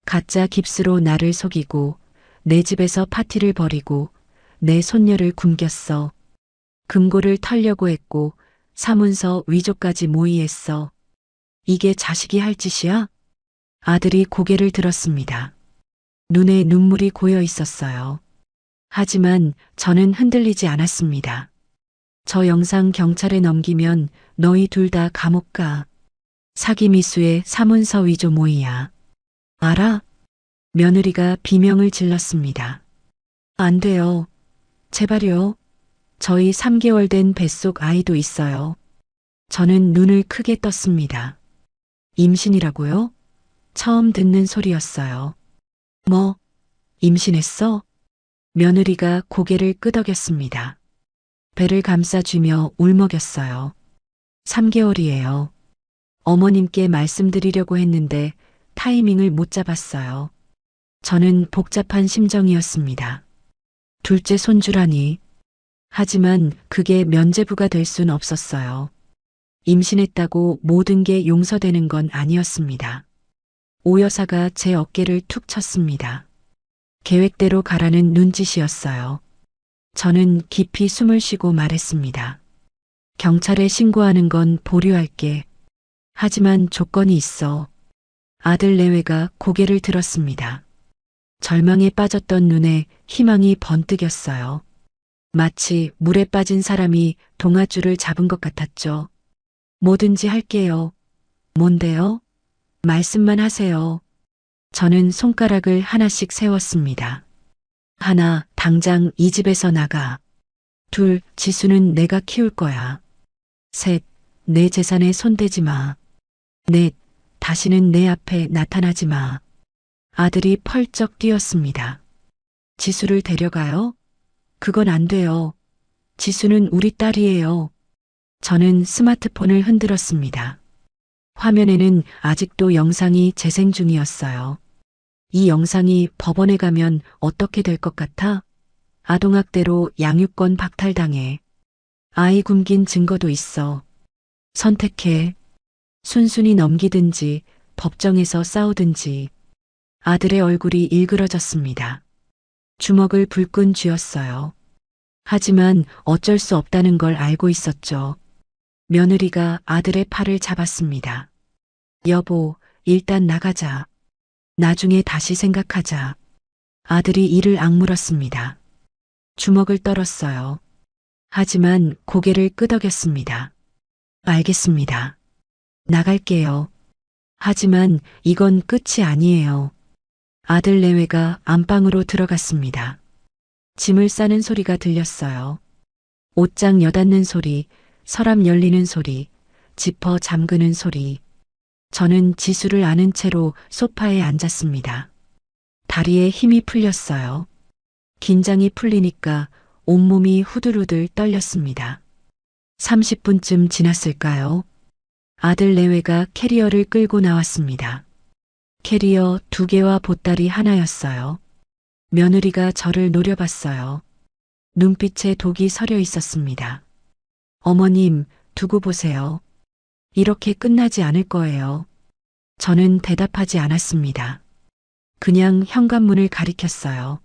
가짜 깁스로 나를 속이고 내 집에서 파티를 벌이고 내 손녀를 굶겼어. 금고를 털려고 했고 사문서 위조까지 모의했어. 이게 자식이 할 짓이야? 아들이 고개를 들었습니다. 눈에 눈물이 고여 있었어요. 하지만 저는 흔들리지 않았습니다. 저 영상 경찰에 넘기면 너희 둘 다 감옥 가. 사기 미수의 사문서 위조 모의야. 알아? 며느리가 비명을 질렀습니다. 안 돼요. 제발요. 저희 3개월 된 뱃속 아이도 있어요. 저는 눈을 크게 떴습니다. 임신이라고요? 처음 듣는 소리였어요. 뭐, 임신했어? 며느리가 고개를 끄덕였습니다. 배를 감싸주며 울먹였어요. 3개월이에요. 어머님께 말씀드리려고 했는데 타이밍을 못 잡았어요. 저는 복잡한 심정이었습니다. 둘째 손주라니. 하지만 그게 면죄부가 될 순 없었어요. 임신했다고 모든 게 용서되는 건 아니었습니다. 오 여사가 제 어깨를 툭 쳤습니다. 계획대로 가라는 눈짓이었어요. 저는 깊이 숨을 쉬고 말했습니다. 경찰에 신고하는 건 보류할게. 하지만 조건이 있어. 아들 내외가 고개를 들었습니다. 절망에 빠졌던 눈에 희망이 번뜩였어요. 마치 물에 빠진 사람이 동아줄을 잡은 것 같았죠. 뭐든지 할게요. 뭔데요? 말씀만 하세요. 저는 손가락을 하나씩 세웠습니다. 하나, 당장 이 집에서 나가. 둘, 지수는 내가 키울 거야. 셋, 내 재산에 손대지 마. 넷, 다시는 내 앞에 나타나지 마. 아들이 펄쩍 뛰었습니다. 지수를 데려가요? 그건 안 돼요. 지수는 우리 딸이에요. 저는 스마트폰을 흔들었습니다. 화면에는 아직도 영상이 재생 중이었어요. 이 영상이 법원에 가면 어떻게 될 것 같아? 아동학대로 양육권 박탈당해. 아이 굶긴 증거도 있어. 선택해. 순순히 넘기든지 법정에서 싸우든지. 아들의 얼굴이 일그러졌습니다. 주먹을 불끈 쥐었어요. 하지만 어쩔 수 없다는 걸 알고 있었죠. 며느리가 아들의 팔을 잡았습니다. 여보, 일단 나가자. 나중에 다시 생각하자. 아들이 이를 악물었습니다. 주먹을 떨었어요. 하지만 고개를 끄덕였습니다. 알겠습니다. 나갈게요. 하지만 이건 끝이 아니에요. 아들 내외가 안방으로 들어갔습니다. 짐을 싸는 소리가 들렸어요. 옷장 여닫는 소리, 서랍 열리는 소리, 지퍼 잠그는 소리. 저는 지수를 안은 채로 소파에 앉았습니다. 다리에 힘이 풀렸어요. 긴장이 풀리니까 온몸이 후들후들 떨렸습니다. 30분쯤 지났을까요? 아들 내외가 캐리어를 끌고 나왔습니다. 캐리어 2개와 보따리 하나였어요. 며느리가 저를 노려봤어요. 눈빛에 독이 서려 있었습니다. 어머님, 두고 보세요. 이렇게 끝나지 않을 거예요. 저는 대답하지 않았습니다. 그냥 현관문을 가리켰어요.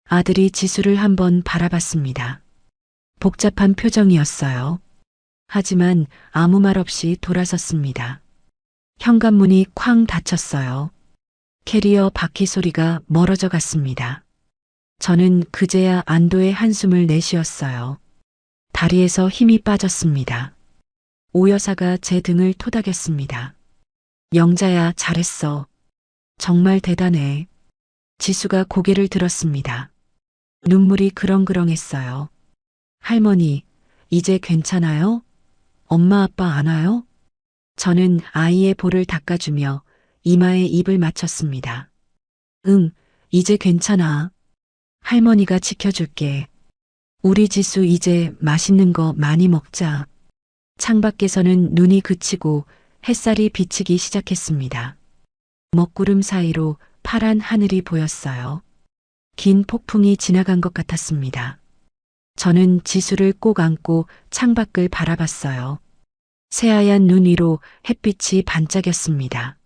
아들이 지수를 한번 바라봤습니다. 복잡한 표정이었어요. 하지만 아무 말 없이 돌아섰습니다. 현관문이 쾅 닫혔어요. 캐리어 바퀴 소리가 멀어져 갔습니다. 저는 그제야 안도의 한숨을 내쉬었어요. 다리에서 힘이 빠졌습니다. 오 여사가 제 등을 토닥였습니다. 영자야, 잘했어. 정말 대단해. 지수가 고개를 들었습니다. 눈물이 그렁그렁했어요. 할머니, 이제 괜찮아요? 엄마 아빠 안 와요? 저는 아이의 볼을 닦아주며 이마에 입을 맞췄습니다. 응, 이제 괜찮아. 할머니가 지켜줄게. 우리 지수 이제 맛있는 거 많이 먹자. 창밖에서는 눈이 그치고 햇살이 비치기 시작했습니다. 먹구름 사이로 파란 하늘이 보였어요. 긴 폭풍이 지나간 것 같았습니다. 저는 지수를 꼭 안고 창밖을 바라봤어요. 새하얀 눈 위로 햇빛이 반짝였습니다.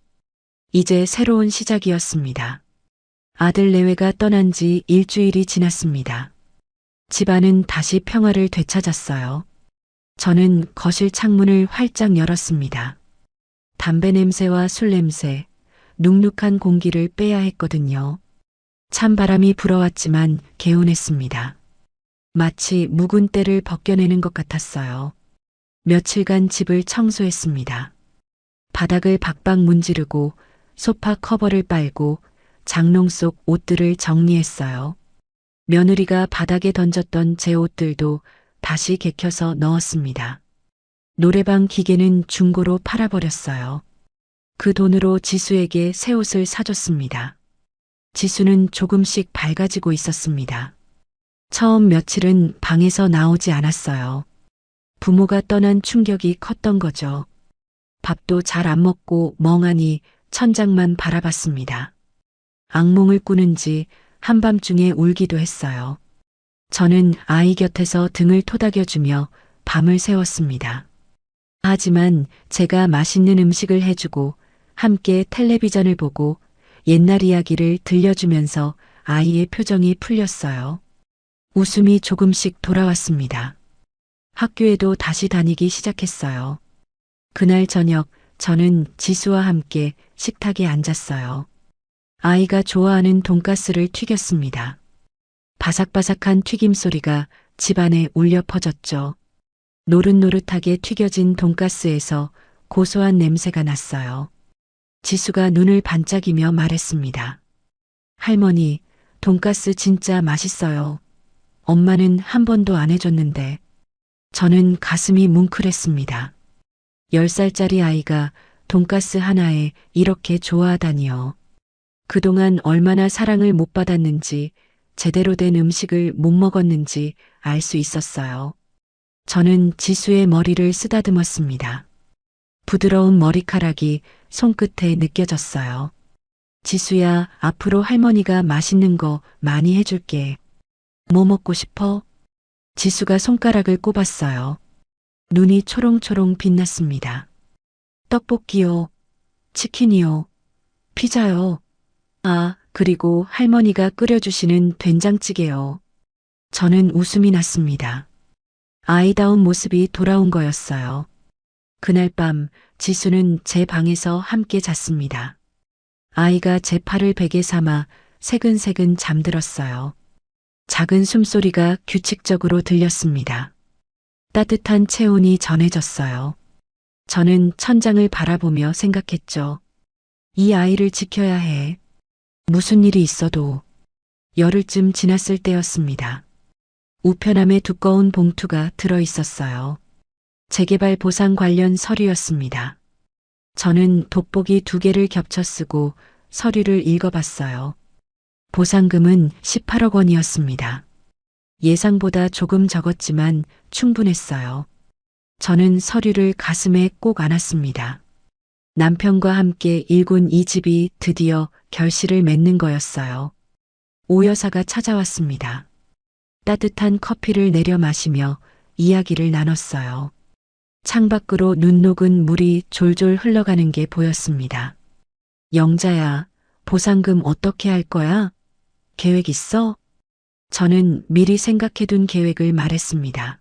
이제 새로운 시작이었습니다. 아들 내외가 떠난 지 일주일이 지났습니다. 집안은 다시 평화를 되찾았어요. 저는 거실 창문을 활짝 열었습니다. 담배 냄새와 술 냄새, 눅눅한 공기를 빼야 했거든요. 찬바람이 불어왔지만 개운했습니다. 마치 묵은 때를 벗겨내는 것 같았어요. 며칠간 집을 청소했습니다. 바닥을 박박 문지르고 소파 커버를 빨고 장롱 속 옷들을 정리했어요. 며느리가 바닥에 던졌던 제 옷들도 다시 개켜서 넣었습니다. 노래방 기계는 중고로 팔아버렸어요. 그 돈으로 지수에게 새 옷을 사줬습니다. 지수는 조금씩 밝아지고 있었습니다. 처음 며칠은 방에서 나오지 않았어요. 부모가 떠난 충격이 컸던 거죠. 밥도 잘 안 먹고 멍하니 천장만 바라봤습니다. 악몽을 꾸는지 한밤중에 울기도 했어요. 저는 아이 곁에서 등을 토닥여주며 밤을 새웠습니다. 하지만 제가 맛있는 음식을 해주고 함께 텔레비전을 보고 옛날 이야기를 들려주면서 아이의 표정이 풀렸어요. 웃음이 조금씩 돌아왔습니다. 학교에도 다시 다니기 시작했어요. 그날 저녁 저는 지수와 함께 식탁에 앉았어요. 아이가 좋아하는 돈가스를 튀겼습니다. 바삭바삭한 튀김 소리가 집안에 울려 퍼졌죠. 노릇노릇하게 튀겨진 돈가스에서 고소한 냄새가 났어요. 지수가 눈을 반짝이며 말했습니다. 할머니, 돈가스 진짜 맛있어요. 엄마는 한 번도 안 해줬는데. 저는 가슴이 뭉클했습니다. 10살짜리 아이가 돈가스 하나에 이렇게 좋아하다니요. 그동안 얼마나 사랑을 못 받았는지, 제대로 된 음식을 못 먹었는지 알 수 있었어요. 저는 지수의 머리를 쓰다듬었습니다. 부드러운 머리카락이 손끝에 느껴졌어요. 지수야, 앞으로 할머니가 맛있는 거 많이 해줄게. 뭐 먹고 싶어? 지수가 손가락을 꼽았어요. 눈이 초롱초롱 빛났습니다. 떡볶이요. 치킨이요. 피자요. 아, 그리고 할머니가 끓여주시는 된장찌개요. 저는 웃음이 났습니다. 아이다운 모습이 돌아온 거였어요. 그날 밤 지수는 제 방에서 함께 잤습니다. 아이가 제 팔을 베개 삼아 새근새근 잠들었어요. 작은 숨소리가 규칙적으로 들렸습니다. 따뜻한 체온이 전해졌어요. 저는 천장을 바라보며 생각했죠. 이 아이를 지켜야 해. 무슨 일이 있어도. 열흘쯤 지났을 때였습니다. 우편함에 두꺼운 봉투가 들어 있었어요. 재개발 보상 관련 서류였습니다. 저는 돋보기 2개를 겹쳐 쓰고 서류를 읽어봤어요. 보상금은 18억 원이었습니다. 예상보다 조금 적었지만 충분했어요. 저는 서류를 가슴에 꼭 안았습니다. 남편과 함께 일군 이 집이 드디어 결실을 맺는 거였어요. 오 여사가 찾아왔습니다. 따뜻한 커피를 내려 마시며 이야기를 나눴어요. 창밖으로 눈 녹은 물이 졸졸 흘러가는 게 보였습니다. 영자야, 보상금 어떻게 할 거야? 계획 있어? 저는 미리 생각해둔 계획을 말했습니다.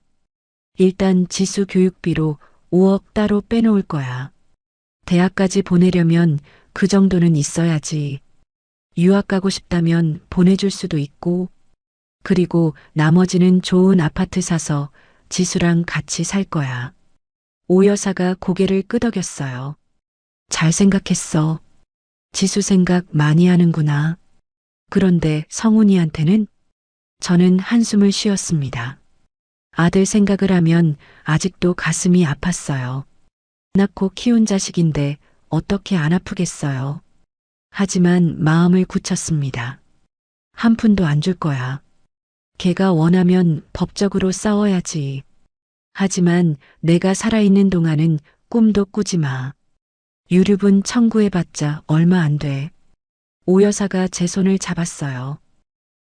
일단 지수 교육비로 5억 따로 빼놓을 거야. 대학까지 보내려면 그 정도는 있어야지. 유학 가고 싶다면 보내줄 수도 있고, 그리고 나머지는 좋은 아파트 사서 지수랑 같이 살 거야. 오 여사가 고개를 끄덕였어요. 잘 생각했어. 지수 생각 많이 하는구나. 그런데 성훈이한테는? 저는 한숨을 쉬었습니다. 아들 생각을 하면 아직도 가슴이 아팠어요. 낳고 키운 자식인데 어떻게 안 아프겠어요. 하지만 마음을 굳혔습니다. 한 푼도 안 줄 거야. 걔가 원하면 법적으로 싸워야지. 하지만 내가 살아있는 동안은 꿈도 꾸지 마. 유류분 청구해봤자 얼마 안 돼. 오 여사가 제 손을 잡았어요.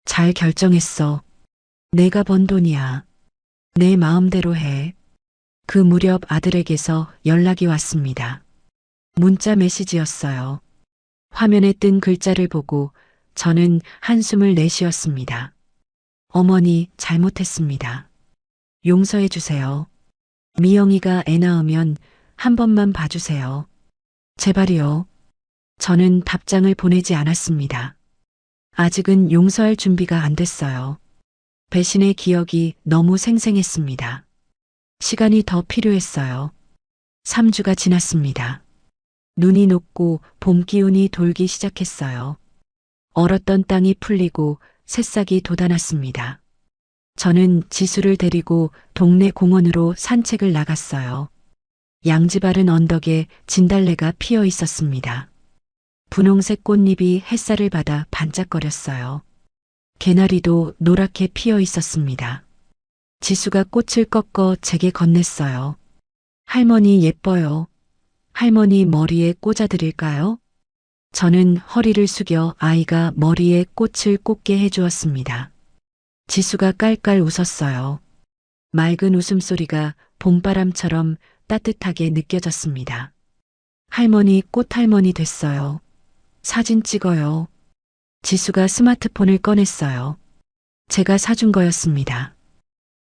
잘 결정했어. 내가 번 돈이야. 내 마음대로 해. 그 무렵 아들에게서 연락이 왔습니다. 문자 메시지였어요. 화면에 뜬 글자를 보고 저는 한숨을 내쉬었습니다. 어머니, 잘못했습니다. 용서해 주세요. 미영이가 애 낳으면 한 번만 봐주세요. 제발이요. 저는 답장을 보내지 않았습니다. 아직은 용서할 준비가 안 됐어요. 배신의 기억이 너무 생생했습니다. 시간이 더 필요했어요. 3주가 지났습니다. 눈이 녹고 봄 기운이 돌기 시작했어요. 얼었던 땅이 풀리고 새싹이 돋아났습니다. 저는 지수를 데리고 동네 공원으로 산책을 나갔어요. 양지 바른 언덕에 진달래가 피어 있었습니다. 분홍색 꽃잎이 햇살을 받아 반짝거렸어요. 개나리도 노랗게 피어 있었습니다. 지수가 꽃을 꺾어 제게 건넸어요. 할머니 예뻐요. 할머니 머리에 꽂아드릴까요? 저는 허리를 숙여 아이가 머리에 꽃을 꽂게 해주었습니다. 지수가 깔깔 웃었어요. 맑은 웃음소리가 봄바람처럼 따뜻하게 느껴졌습니다. 할머니 꽃할머니 됐어요. 사진 찍어요. 지수가 스마트폰을 꺼냈어요. 제가 사준 거였습니다.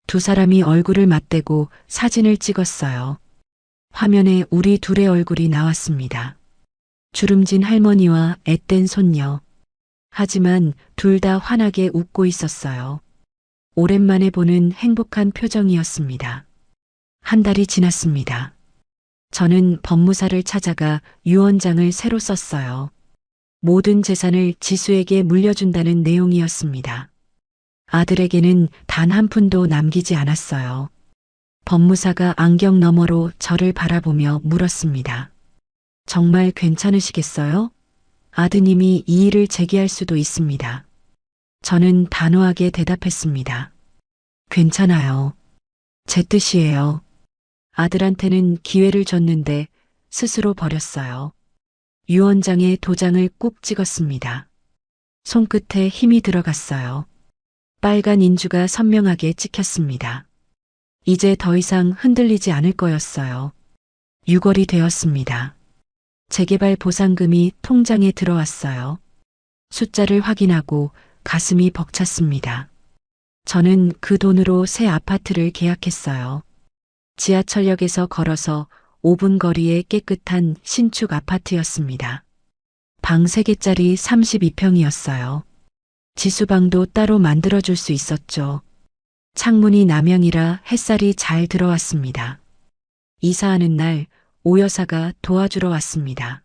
두 사람이 얼굴을 맞대고 사진을 찍었어요. 화면에 우리 둘의 얼굴이 나왔습니다. 주름진 할머니와 앳된 손녀. 하지만 둘 다 환하게 웃고 있었어요. 오랜만에 보는 행복한 표정이었습니다. 한 달이 지났습니다. 저는 법무사를 찾아가 유언장을 새로 썼어요. 모든 재산을 지수에게 물려준다는 내용이었습니다. 아들에게는 단 한 푼도 남기지 않았어요. 법무사가 안경 너머로 저를 바라보며 물었습니다. 정말 괜찮으시겠어요? 아드님이 이 일을 제기할 수도 있습니다. 저는 단호하게 대답했습니다. 괜찮아요. 제 뜻이에요. 아들한테는 기회를 줬는데 스스로 버렸어요. 유언장에 도장을 꾹 찍었습니다. 손끝에 힘이 들어갔어요. 빨간 인주가 선명하게 찍혔습니다. 이제 더 이상 흔들리지 않을 거였어요. 6월이 되었습니다. 재개발 보상금이 통장에 들어왔어요. 숫자를 확인하고 가슴이 벅찼습니다. 저는 그 돈으로 새 아파트를 계약했어요. 지하철역에서 걸어서 5분 거리의 깨끗한 신축 아파트였습니다. 방 3개짜리 32평이었어요. 지수방도 따로 만들어줄 수 있었죠. 창문이 남향이라 햇살이 잘 들어왔습니다. 이사하는 날 오 여사가 도와주러 왔습니다.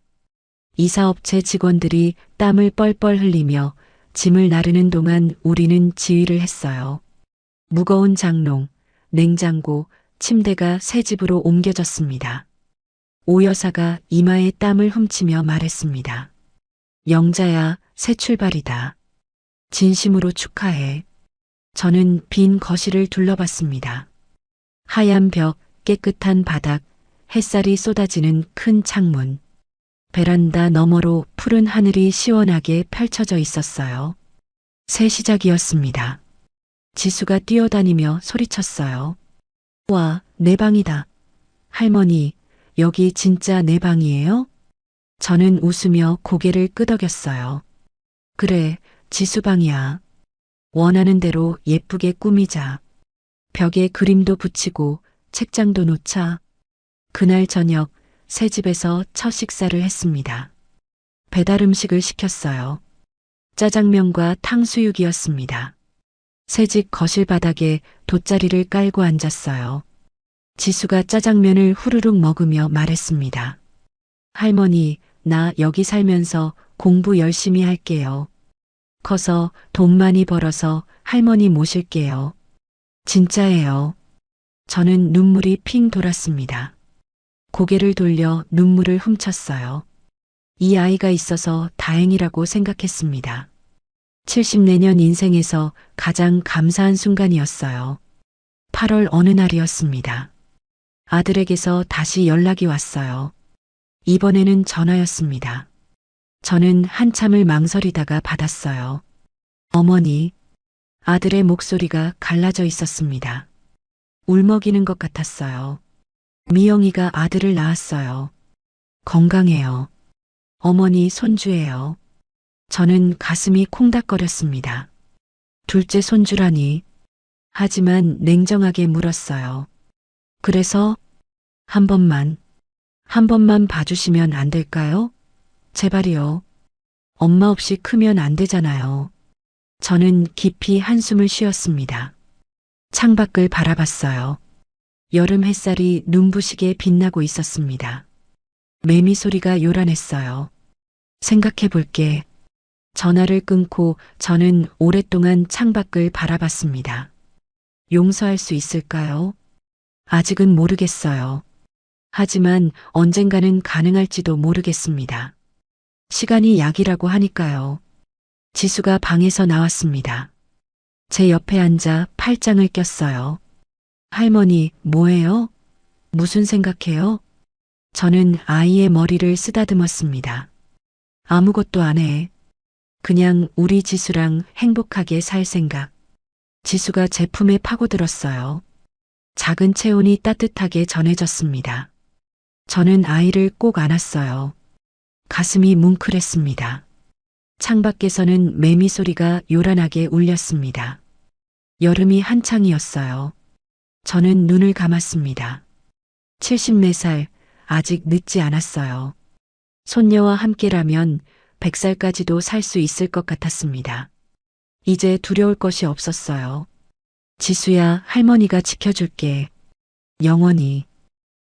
이사업체 직원들이 땀을 뻘뻘 흘리며 짐을 나르는 동안 우리는 지휘를 했어요. 무거운 장롱, 냉장고, 침대가 새 집으로 옮겨졌습니다. 오 여사가 이마에 땀을 훔치며 말했습니다. 영자야, 새 출발이다. 진심으로 축하해. 저는 빈 거실을 둘러봤습니다. 하얀 벽, 깨끗한 바닥, 햇살이 쏟아지는 큰 창문. 베란다 너머로 푸른 하늘이 시원하게 펼쳐져 있었어요. 새 시작이었습니다. 지수가 뛰어다니며 소리쳤어요. 와, 내 방이다. 할머니, 여기 진짜 내 방이에요? 저는 웃으며 고개를 끄덕였어요. 그래, 지수 방이야. 원하는 대로 예쁘게 꾸미자. 벽에 그림도 붙이고 책장도 놓자. 그날 저녁 새 집에서 첫 식사를 했습니다. 배달 음식을 시켰어요. 짜장면과 탕수육이었습니다. 새집 거실 바닥에 돗자리를 깔고 앉았어요. 지수가 짜장면을 후루룩 먹으며 말했습니다. 할머니, 나 여기 살면서 공부 열심히 할게요. 커서 돈 많이 벌어서 할머니 모실게요. 진짜예요. 저는 눈물이 핑 돌았습니다. 고개를 돌려 눈물을 훔쳤어요. 이 아이가 있어서 다행이라고 생각했습니다. 70내년 인생에서 가장 감사한 순간이었어요. 8월 어느 날이었습니다. 아들에게서 다시 연락이 왔어요. 이번에는 전화였습니다. 저는 한참을 망설이다가 받았어요. 어머니, 아들의 목소리가 갈라져 있었습니다. 울먹이는 것 같았어요. 미영이가 아들을 낳았어요. 건강해요. 어머니 손주예요. 저는 가슴이 콩닥거렸습니다. 둘째 손주라니. 하지만 냉정하게 물었어요. 그래서 한 번만 봐주시면 안 될까요? 제발이요. 엄마 없이 크면 안 되잖아요. 저는 깊이 한숨을 쉬었습니다. 창밖을 바라봤어요. 여름 햇살이 눈부시게 빛나고 있었습니다. 매미 소리가 요란했어요. 생각해 볼게. 전화를 끊고 저는 오랫동안 창밖을 바라봤습니다. 용서할 수 있을까요? 아직은 모르겠어요. 하지만 언젠가는 가능할지도 모르겠습니다. 시간이 약이라고 하니까요. 지수가 방에서 나왔습니다. 제 옆에 앉아 팔짱을 꼈어요. 할머니, 뭐해요? 무슨 생각해요? 저는 아이의 머리를 쓰다듬었습니다. 아무것도 안 해. 그냥 우리 지수랑 행복하게 살 생각. 지수가 제 품에 파고들었어요. 작은 체온이 따뜻하게 전해졌습니다. 저는 아이를 꼭 안았어요. 가슴이 뭉클했습니다. 창밖에서는 매미 소리가 요란하게 울렸습니다. 여름이 한창이었어요. 저는 눈을 감았습니다. 74살, 아직 늦지 않았어요. 손녀와 함께라면 100살까지도 살 수 있을 것 같았습니다. 이제 두려울 것이 없었어요. 지수야, 할머니가 지켜줄게. 영원히.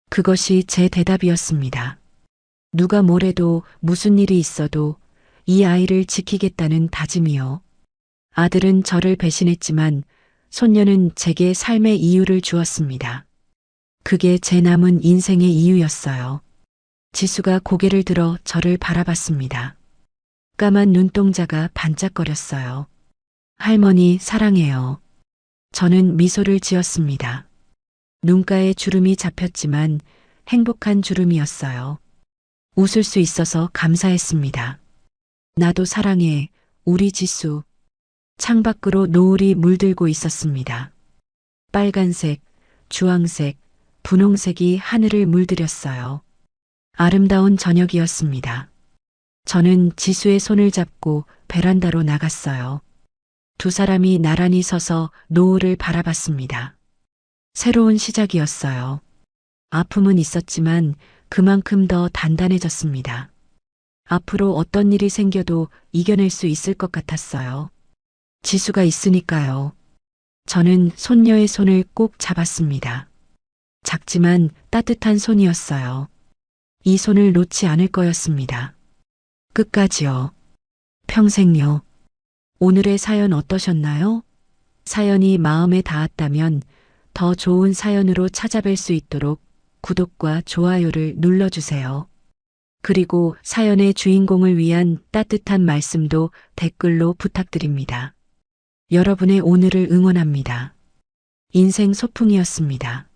그것이 제 대답이었습니다. 누가 뭐래도 무슨 일이 있어도 이 아이를 지키겠다는 다짐이요. 아들은 저를 배신했지만 손녀는 제게 삶의 이유를 주었습니다. 그게 제 남은 인생의 이유였어요. 지수가 고개를 들어 저를 바라봤습니다. 까만 눈동자가 반짝거렸어요. 할머니 사랑해요. 저는 미소를 지었습니다. 눈가에 주름이 잡혔지만 행복한 주름이었어요. 웃을 수 있어서 감사했습니다. 나도 사랑해, 우리 지수. 창밖으로 노을이 물들고 있었습니다. 빨간색, 주황색, 분홍색이 하늘을 물들였어요. 아름다운 저녁이었습니다. 저는 지수의 손을 잡고 베란다로 나갔어요. 두 사람이 나란히 서서 노을을 바라봤습니다. 새로운 시작이었어요. 아픔은 있었지만 그만큼 더 단단해졌습니다. 앞으로 어떤 일이 생겨도 이겨낼 수 있을 것 같았어요. 지수가 있으니까요. 저는 손녀의 손을 꼭 잡았습니다. 작지만 따뜻한 손이었어요. 이 손을 놓지 않을 거였습니다. 끝까지요. 평생요. 오늘의 사연 어떠셨나요? 사연이 마음에 닿았다면 더 좋은 사연으로 찾아뵐 수 있도록 구독과 좋아요를 눌러주세요. 그리고 사연의 주인공을 위한 따뜻한 말씀도 댓글로 부탁드립니다. 여러분의 오늘을 응원합니다. 인생 소풍이었습니다.